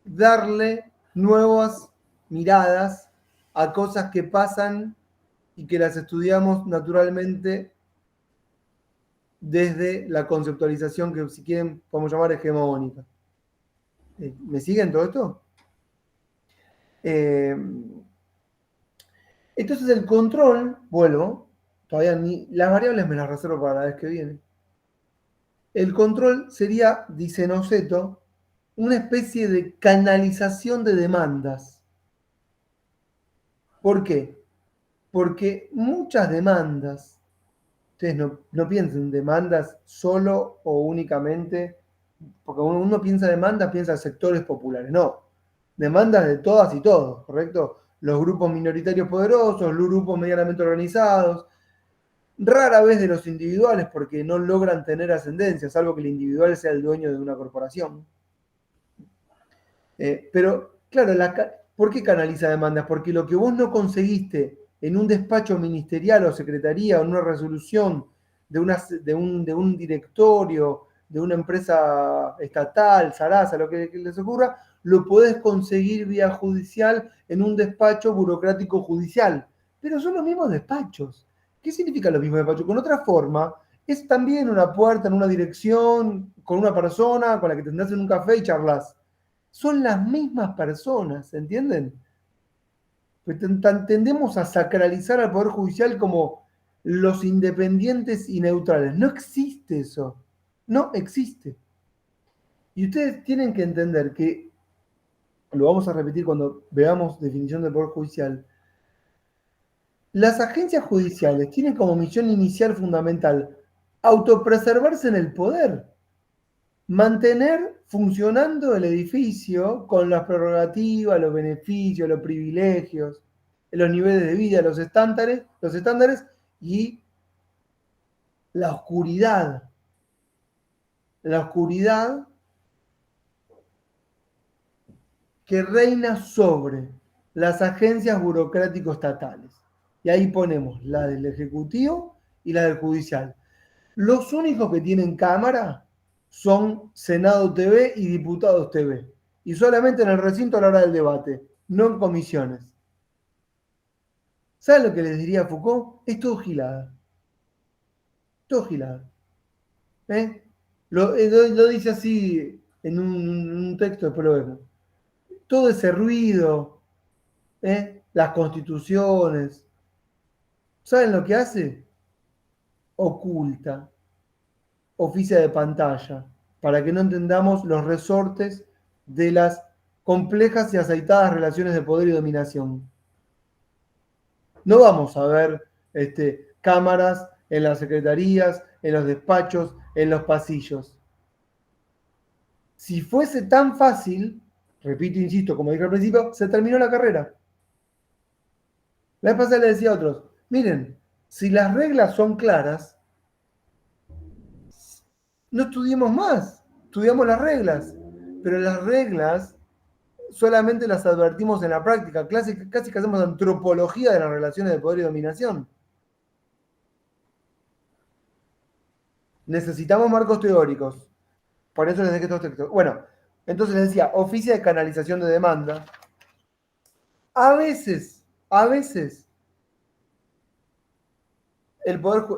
darle nuevas miradas a cosas que pasan y que las estudiamos naturalmente desde la conceptualización que, si quieren, podemos llamar hegemónica. ¿Me siguen todo esto? Entonces el control, vuelvo, todavía las variables me las reservo para la vez que viene. El control sería, dice Noceto, una especie de canalización de demandas. ¿Por qué? Porque muchas demandas, ustedes no piensen en demandas solo o únicamente, porque uno piensa demandas, piensa en sectores populares, no. Demandas de todas y todos, ¿correcto? Los grupos minoritarios poderosos, los grupos medianamente organizados, rara vez de los individuales porque no logran tener ascendencia, salvo que el individual sea el dueño de una corporación. Pero, claro, ¿por qué canaliza demandas? Porque lo que vos no conseguiste en un despacho ministerial o secretaría o en una resolución de un directorio, de una empresa estatal, Sarasa, lo que les ocurra, lo podés conseguir vía judicial en un despacho burocrático judicial. Pero son los mismos despachos. ¿Qué significa los mismos despachos? Con otra forma, es también una puerta en una dirección, con una persona con la que tendrás en un café y charlas. Son las mismas personas, ¿entienden? Pues tendemos a sacralizar al Poder Judicial como los independientes y neutrales. No existe eso. No existe. Y ustedes tienen que entender que, lo vamos a repetir cuando veamos definición del Poder Judicial, las agencias judiciales tienen como misión inicial fundamental autopreservarse en el poder, mantener funcionando el edificio con las prerrogativas, los beneficios, los privilegios, los niveles de vida, los estándares y la oscuridad. La oscuridad que reina sobre las agencias burocrático-estatales. Y ahí ponemos la del Ejecutivo y la del Judicial. Los únicos que tienen cámara son Senado TV y Diputados TV. Y solamente en el recinto a la hora del debate, no en comisiones. ¿Saben lo que les diría Foucault? Es todo gilada. Todo gilada. Lo dice así en un texto, después lo vemos. Todo ese ruido, las constituciones, ¿saben lo que hace? Oculta, oficia de pantalla, para que no entendamos los resortes de las complejas y aceitadas relaciones de poder y dominación. No vamos a ver cámaras en las secretarías, en los despachos, en los pasillos. Si fuese tan fácil, repito, insisto, como dije al principio, se terminó la carrera. La vez pasada le decía a otros, miren, si las reglas son claras, no estudiemos más, estudiamos las reglas, pero las reglas solamente las advertimos en la práctica, casi que hacemos antropología de las relaciones de poder y dominación. Necesitamos marcos teóricos, por eso les dejé estos textos. Bueno, entonces les decía, oficio de canalización de demanda. A veces,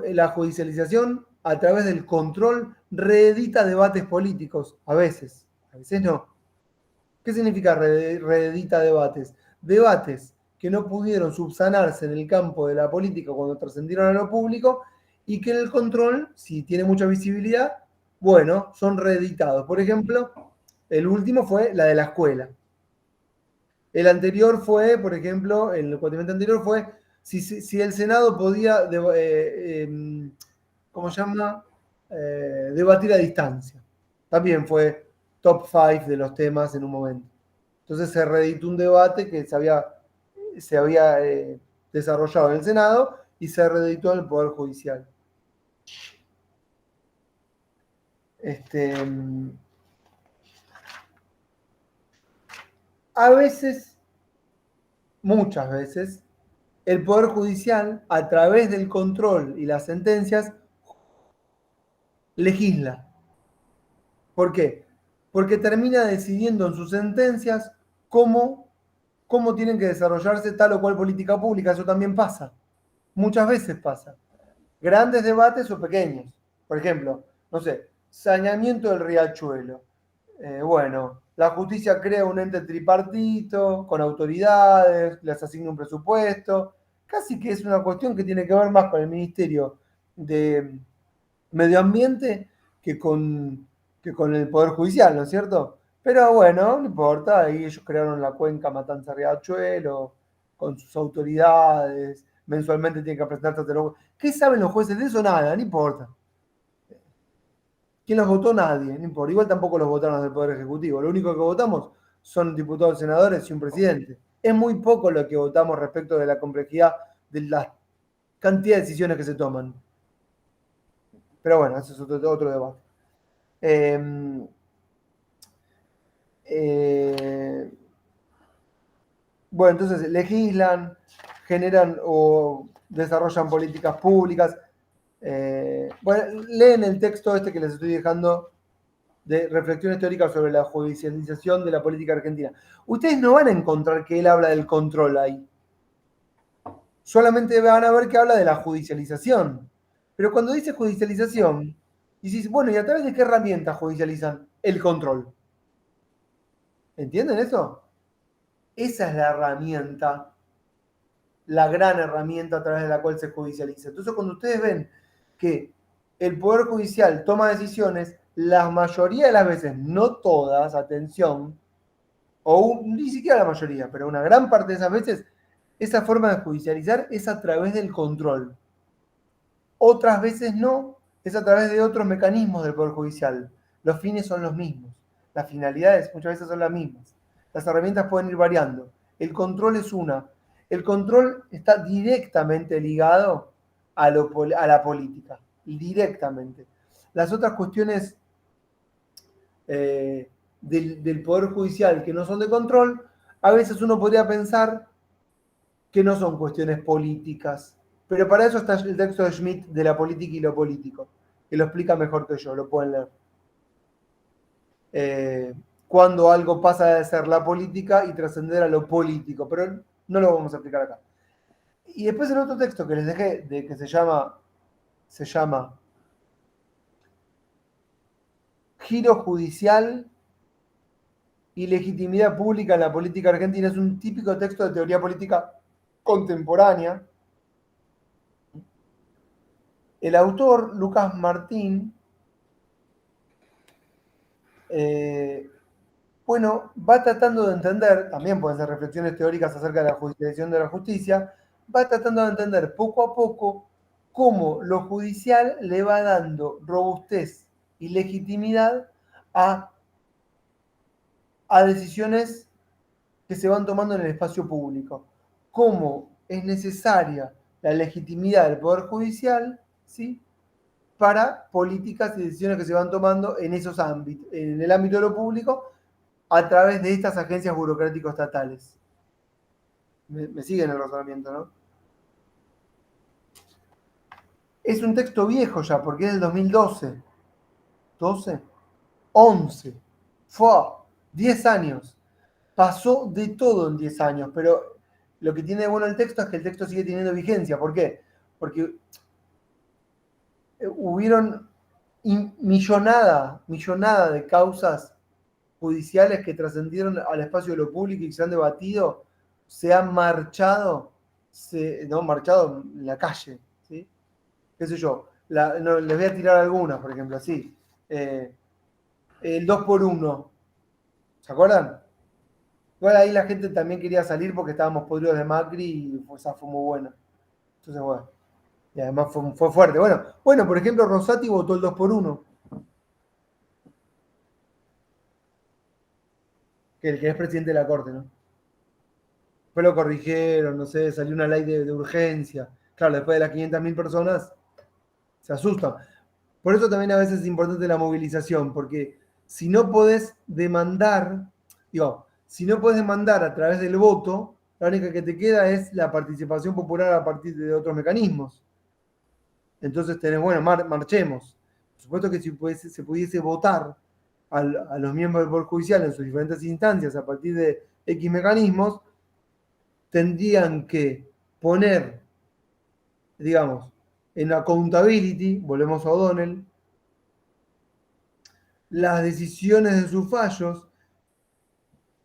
la judicialización a través del control reedita debates políticos, a veces no. ¿Qué significa reedita debates? Debates que no pudieron subsanarse en el campo de la política cuando trascendieron a lo público y que en el control, si tiene mucha visibilidad, bueno, son reeditados. Por ejemplo, el último fue la de la escuela. El anterior fue, por ejemplo, el cuatrimestre anterior fue si el Senado podía, ¿cómo se llama? Debatir a distancia. También fue top 5 de los temas en un momento. Entonces se reeditó un debate que se había desarrollado en el Senado y se reeditó en el Poder Judicial. A veces, muchas veces, el Poder Judicial, a través del control y las sentencias, legisla. ¿Por qué? Porque termina decidiendo en sus sentencias cómo tienen que desarrollarse tal o cual política pública. Eso también pasa. Muchas veces pasa. Grandes debates o pequeños. Por ejemplo, no sé, saneamiento del riachuelo. Bueno, la justicia crea un ente tripartito, con autoridades, les asigna un presupuesto. Casi que es una cuestión que tiene que ver más con el Ministerio de Medio Ambiente que con el Poder Judicial, ¿no es cierto? Pero bueno, no importa, ahí ellos crearon la cuenca Matanza-Riachuelo con sus autoridades, mensualmente tienen que presentarse ante los... ¿Qué saben los jueces de eso? Nada, no importa. ¿Quién los votó? Nadie, no importa. Igual tampoco los votaron del Poder Ejecutivo. Lo único que votamos son diputados, senadores y un presidente. Es muy poco lo que votamos respecto de la complejidad de la cantidad de decisiones que se toman. Pero bueno, ese es otro debate. Bueno, entonces legislan, generan o desarrollan políticas públicas. Bueno, leen el texto este que les estoy dejando de reflexiones teóricas sobre la judicialización de la política argentina. Ustedes no van a encontrar que él habla del control ahí. Solamente van a ver que habla de la judicialización. Pero cuando dice judicialización, dices, bueno, ¿y a través de qué herramientas judicializan? El control. ¿Entienden eso? Esa es la herramienta, la gran herramienta a través de la cual se judicializa. Entonces, cuando ustedes ven que el Poder Judicial toma decisiones, la mayoría de las veces, no todas, atención, ni siquiera la mayoría, pero una gran parte de esas veces, esa forma de judicializar es a través del control. Otras veces no, es a través de otros mecanismos del Poder Judicial. Los fines son los mismos, las finalidades muchas veces son las mismas. Las herramientas pueden ir variando. El control es una. El control está directamente ligado a la política, directamente. Las otras cuestiones del Poder Judicial que no son de control, a veces uno podría pensar que no son cuestiones políticas. Pero para eso está el texto de Schmitt de la política y lo político, que lo explica mejor que yo, lo pueden leer. Cuando algo pasa de ser la política y trascender a lo político, pero no lo vamos a explicar acá. Y después el otro texto que les dejé, de que se llama Giro Judicial y Legitimidad Pública en la Política Argentina, es un típico texto de teoría política contemporánea. El autor, Lucas Martín, bueno, va tratando de entender, también pueden ser reflexiones teóricas acerca de la judicialización de la justicia, va tratando de entender poco a poco cómo lo judicial le va dando robustez y legitimidad a decisiones que se van tomando en el espacio público. Cómo es necesaria la legitimidad del Poder Judicial, ¿sí?, para políticas y decisiones que se van tomando en esos ámbitos, en el ámbito de lo público, a través de estas agencias burocrático-estatales. Me siguen el razonamiento, ¿no? Es un texto viejo ya, porque es del 2012. ¿12? 11. Fue 10 años. Pasó de todo en 10 años, pero lo que tiene de bueno el texto es que el texto sigue teniendo vigencia. ¿Por qué? Porque hubieron millonada de causas judiciales que trascendieron al espacio de lo público y se han debatido, se han marchado, marchado en la calle, ¿sí? ¿Qué sé yo? Les voy a tirar algunas, por ejemplo, así. El 2x1, ¿se acuerdan? Igual ahí la gente también quería salir porque estábamos podridos de Macri y esa fue muy buena. Entonces, bueno. Y además fue fuerte. Bueno, por ejemplo, Rosati votó el 2x1. Que el que es presidente de la Corte, ¿no? Después lo corrigieron, no sé, salió una ley de urgencia. Claro, después de las 500.000 personas se asustan. Por eso también a veces es importante la movilización, porque si no podés demandar, si no podés demandar a través del voto, la única que te queda es la participación popular a partir de otros mecanismos. Entonces tenés, bueno, marchemos. Por supuesto que si se pudiese votar a los miembros del Poder Judicial en sus diferentes instancias a partir de X mecanismos, tendrían que poner, digamos, en accountability, volvemos a O'Donnell, las decisiones de sus fallos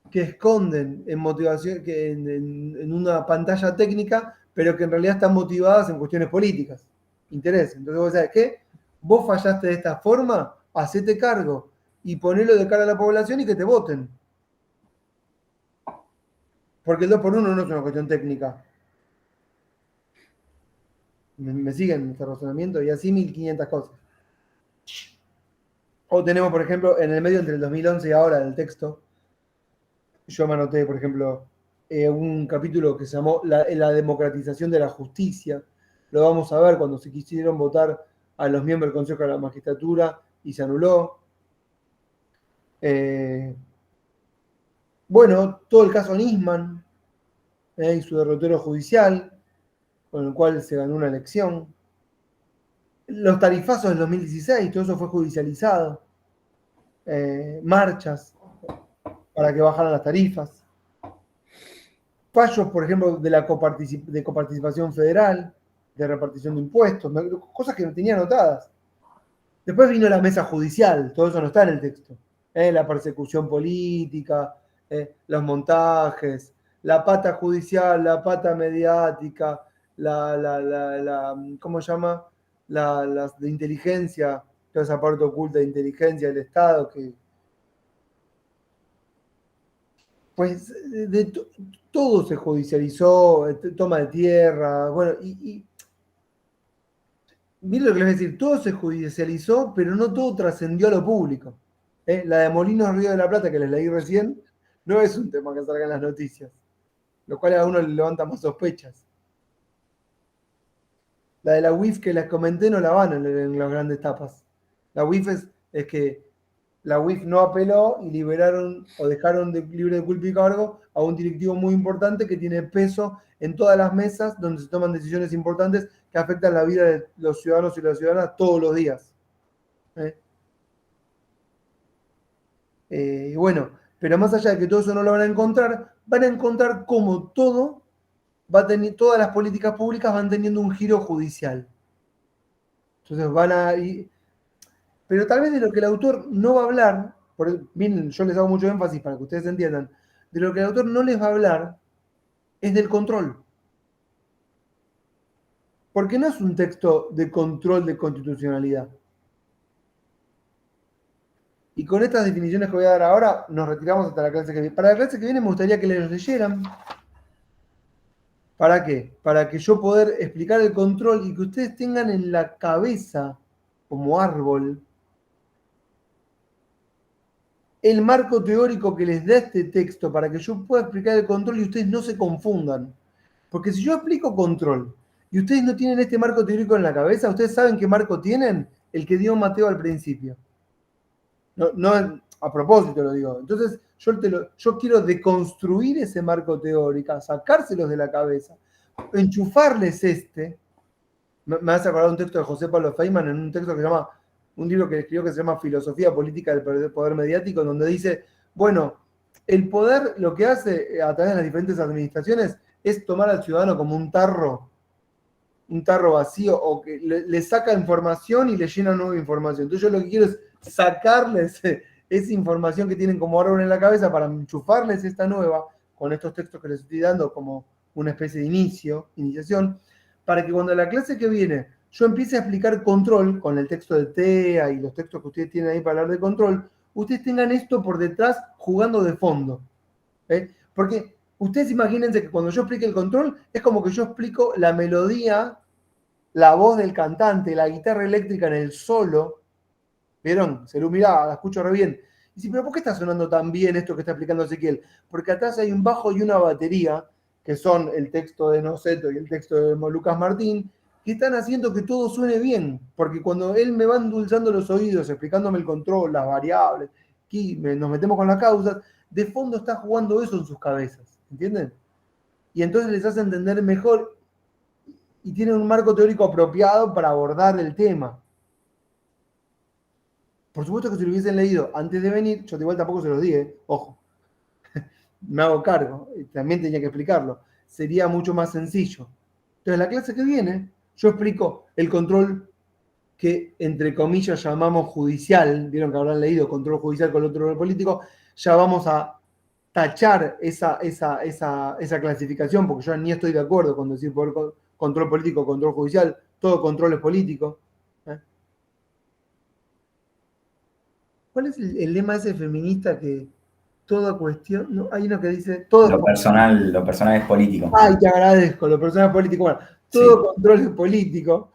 que esconden en motivación, en una pantalla técnica, pero que en realidad están motivadas en cuestiones políticas, interés. Entonces vos sabés qué, vos fallaste de esta forma, hacete cargo y ponelo de cara a la población y que te voten. Porque el 2x1 no es una cuestión técnica. ¿Me siguen en este razonamiento? Y así 1500 cosas. O tenemos, por ejemplo, en el medio entre el 2011 y ahora del texto, yo me anoté, por ejemplo, un capítulo que se llamó la democratización de la justicia. Lo vamos a ver cuando se quisieron votar a los miembros del Consejo de la Magistratura y se anuló. Bueno, todo el caso Nisman y su derrotero judicial, con el cual se ganó una elección. Los tarifazos del 2016, todo eso fue judicializado. Marchas para que bajaran las tarifas. Fallos, por ejemplo, de coparticipación federal, de repartición de impuestos, cosas que no tenía anotadas. Después vino la mesa judicial, todo eso no está en el texto. La persecución política, los montajes, la pata judicial, la pata mediática, ¿cómo se llama? Las de inteligencia, toda esa parte oculta de inteligencia del Estado que pues todo se judicializó, toma de tierra, bueno, y miren lo que les voy a decir, todo se judicializó, pero no todo trascendió a lo público. La de Molinos Río de la Plata, que les leí recién, no es un tema que salga en las noticias, lo cual a uno le levanta más sospechas. La de la UIF que les comenté no la van en las grandes tapas. La UIF es que la UIF no apeló y liberaron o dejaron libre de culpa y cargo a un directivo muy importante que tiene peso en todas las mesas donde se toman decisiones importantes que afectan la vida de los ciudadanos y las ciudadanas todos los días. Bueno, pero más allá de que todo eso no lo van a encontrar cómo todas las políticas públicas van teniendo un giro judicial. Entonces pero tal vez de lo que el autor no va a hablar, miren, yo les hago mucho énfasis para que ustedes entiendan, de lo que el autor no les va a hablar es del control. Porque no es un texto de control de constitucionalidad. Y con estas definiciones que voy a dar ahora, nos retiramos hasta la clase que viene. Para la clase que viene me gustaría que les leyeran, ¿Para qué? Para que yo poder explicar el control y que ustedes tengan en la cabeza, como árbol, el marco teórico que les da este texto para que yo pueda explicar el control y ustedes no se confundan. Porque si yo explico control y ustedes no tienen este marco teórico en la cabeza, ustedes saben qué marco tienen, el que dio Mateo al principio. No, a propósito lo digo. Entonces yo quiero deconstruir ese marco teórico, sacárselos de la cabeza, enchufarles me hace acordar un texto de José Pablo Feynman en un texto que se llama, un libro que escribió que se llama Filosofía Política del Poder Mediático, donde dice, bueno, el poder lo que hace a través de las diferentes administraciones es tomar al ciudadano como un tarro vacío, o que le saca información y le llena nueva información. Entonces yo lo que quiero es sacarles esa información que tienen como árbol en la cabeza para enchufarles esta nueva, con estos textos que les estoy dando como una especie de iniciación, para que cuando la clase que viene yo empiece a explicar control, con el texto de TEA y los textos que ustedes tienen ahí para hablar de control, ustedes tengan esto por detrás jugando de fondo. Porque ustedes imagínense que cuando yo explique el control, es como que yo explico la melodía, la voz del cantante, la guitarra eléctrica en el solo. ¿Vieron? Se lo mirá, la escucho re bien. Y dice, pero ¿por qué está sonando tan bien esto que está explicando Ezequiel? Porque atrás hay un bajo y una batería, que son el texto de Noceto y el texto de Lucas Martín, que están haciendo que todo suene bien. Porque cuando él me va endulzando los oídos, explicándome el control, las variables, aquí nos metemos con las causas, de fondo está jugando eso en sus cabezas. ¿Entienden? Y entonces les hace entender mejor y tienen un marco teórico apropiado para abordar el tema. Por supuesto que si lo hubiesen leído antes de venir, yo igual tampoco se los dije, ojo, me hago cargo, y también tenía que explicarlo, sería mucho más sencillo. Entonces, la clase que viene, yo explico el control que, entre comillas, llamamos judicial, vieron que habrán leído control judicial con el otro político, ya vamos a tachar esa clasificación, porque yo ni estoy de acuerdo con decir control político, control judicial, todo control es político. ¿Cuál es el lema ese feminista que toda cuestión, no, hay uno que dice todo Lo personal es político. Ay, te agradezco, lo personal es político. Bueno, todo control es político,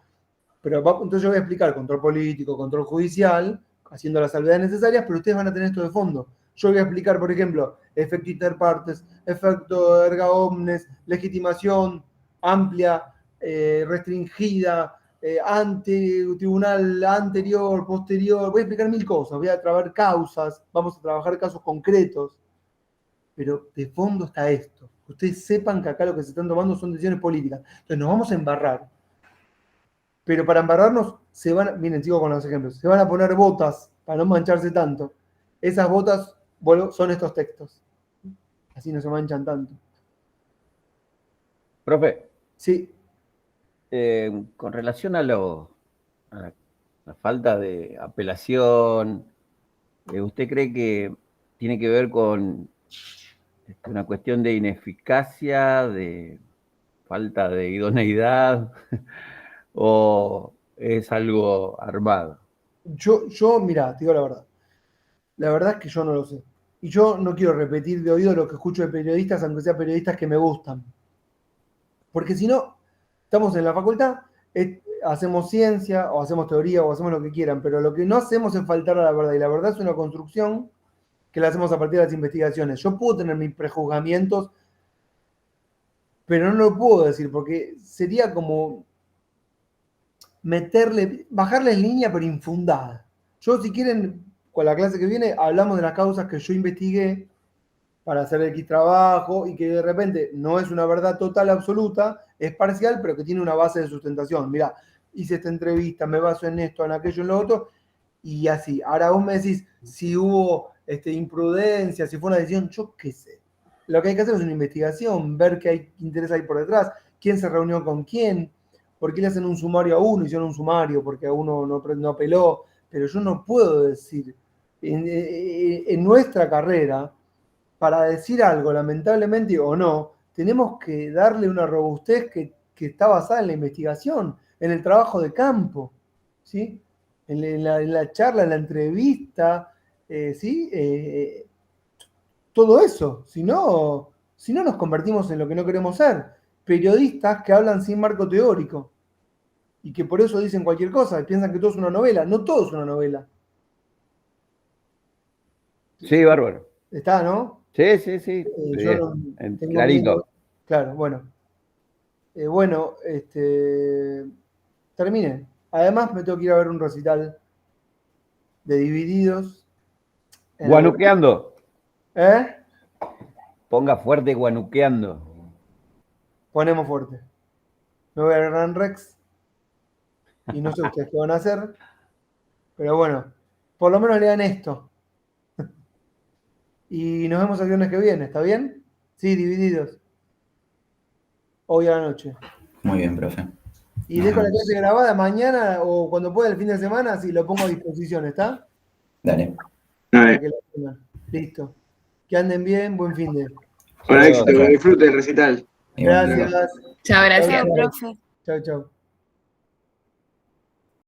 pero entonces yo voy a explicar control político, control judicial, haciendo las salvedades necesarias, pero ustedes van a tener esto de fondo. Yo voy a explicar, por ejemplo, efecto inter partes, efecto erga omnes, legitimación amplia, restringida, ante tribunal anterior, posterior. Voy a explicar 1000 cosas, voy a trabajar causas, vamos a trabajar casos concretos, pero de fondo está esto. Que ustedes sepan que acá lo que se están tomando son decisiones políticas. Entonces nos vamos a embarrar. Pero para embarrarnos, miren, sigo con los ejemplos, se van a poner botas para no mancharse tanto. Esas botas son estos textos. Así no se manchan tanto. Profe. Sí. Con relación a la falta de apelación, ¿usted cree que tiene que ver con una cuestión de ineficacia, de falta de idoneidad, o es algo armado? Yo, mira, te digo la verdad. La verdad es que yo no lo sé. Y yo no quiero repetir de oído lo que escucho de periodistas, aunque sean periodistas que me gustan. Porque si no, estamos en la facultad, hacemos ciencia, o hacemos teoría, o hacemos lo que quieran, pero lo que no hacemos es faltar a la verdad. Y la verdad es una construcción que la hacemos a partir de las investigaciones. Yo puedo tener mis prejuzgamientos, pero no lo puedo decir, porque sería como bajarles línea, pero infundada. Yo, si quieren, con la clase que viene, hablamos de las causas que yo investigué para hacer X trabajo y que de repente no es una verdad total, absoluta, es parcial, pero que tiene una base de sustentación. Mirá, hice esta entrevista, me baso en esto, en aquello, en lo otro, y así. Ahora vos me decís si hubo imprudencia, si fue una decisión, yo qué sé. Lo que hay que hacer es una investigación, ver qué interés hay por detrás, quién se reunió con quién, por qué le hacen un sumario a uno, hicieron un sumario porque a uno no apeló, pero yo no puedo decir, en nuestra carrera, para decir algo, lamentablemente o no, tenemos que darle una robustez que está basada en la investigación, en el trabajo de campo, ¿sí? En la charla, en la entrevista, ¿sí? Todo eso, si no nos convertimos en lo que no queremos ser. periodistas que hablan sin marco teórico y que por eso dicen cualquier cosa y piensan que todo es una novela. No todo es una novela. Sí, bárbaro. Está, ¿no? Sí, sí, sí. Yo no tengo Clarito. miedo. Claro, bueno. Terminé. Además me tengo que ir a ver un recital de Divididos. Guanuqueando. ¿Eh? Ponga fuerte guanuqueando. Ponemos fuerte. Me voy a Gran Rex. Y no sé ustedes qué van a hacer. Pero bueno, por lo menos lean esto. Y nos vemos el viernes que viene, ¿está bien? Sí, Divididos. Hoy a la noche. Muy bien, profe. Y Nos dejo la vemos. clase grabada mañana o cuando pueda el fin de semana, así lo pongo a disposición, ¿está? Dale. Para que lo tengan. Listo. Que anden bien, buen fin de. Con Saludos. éxito, que disfrute el recital. Igual, Gracias. profe. Chao, gracias. Chau, Chao, profe. Chau, chau.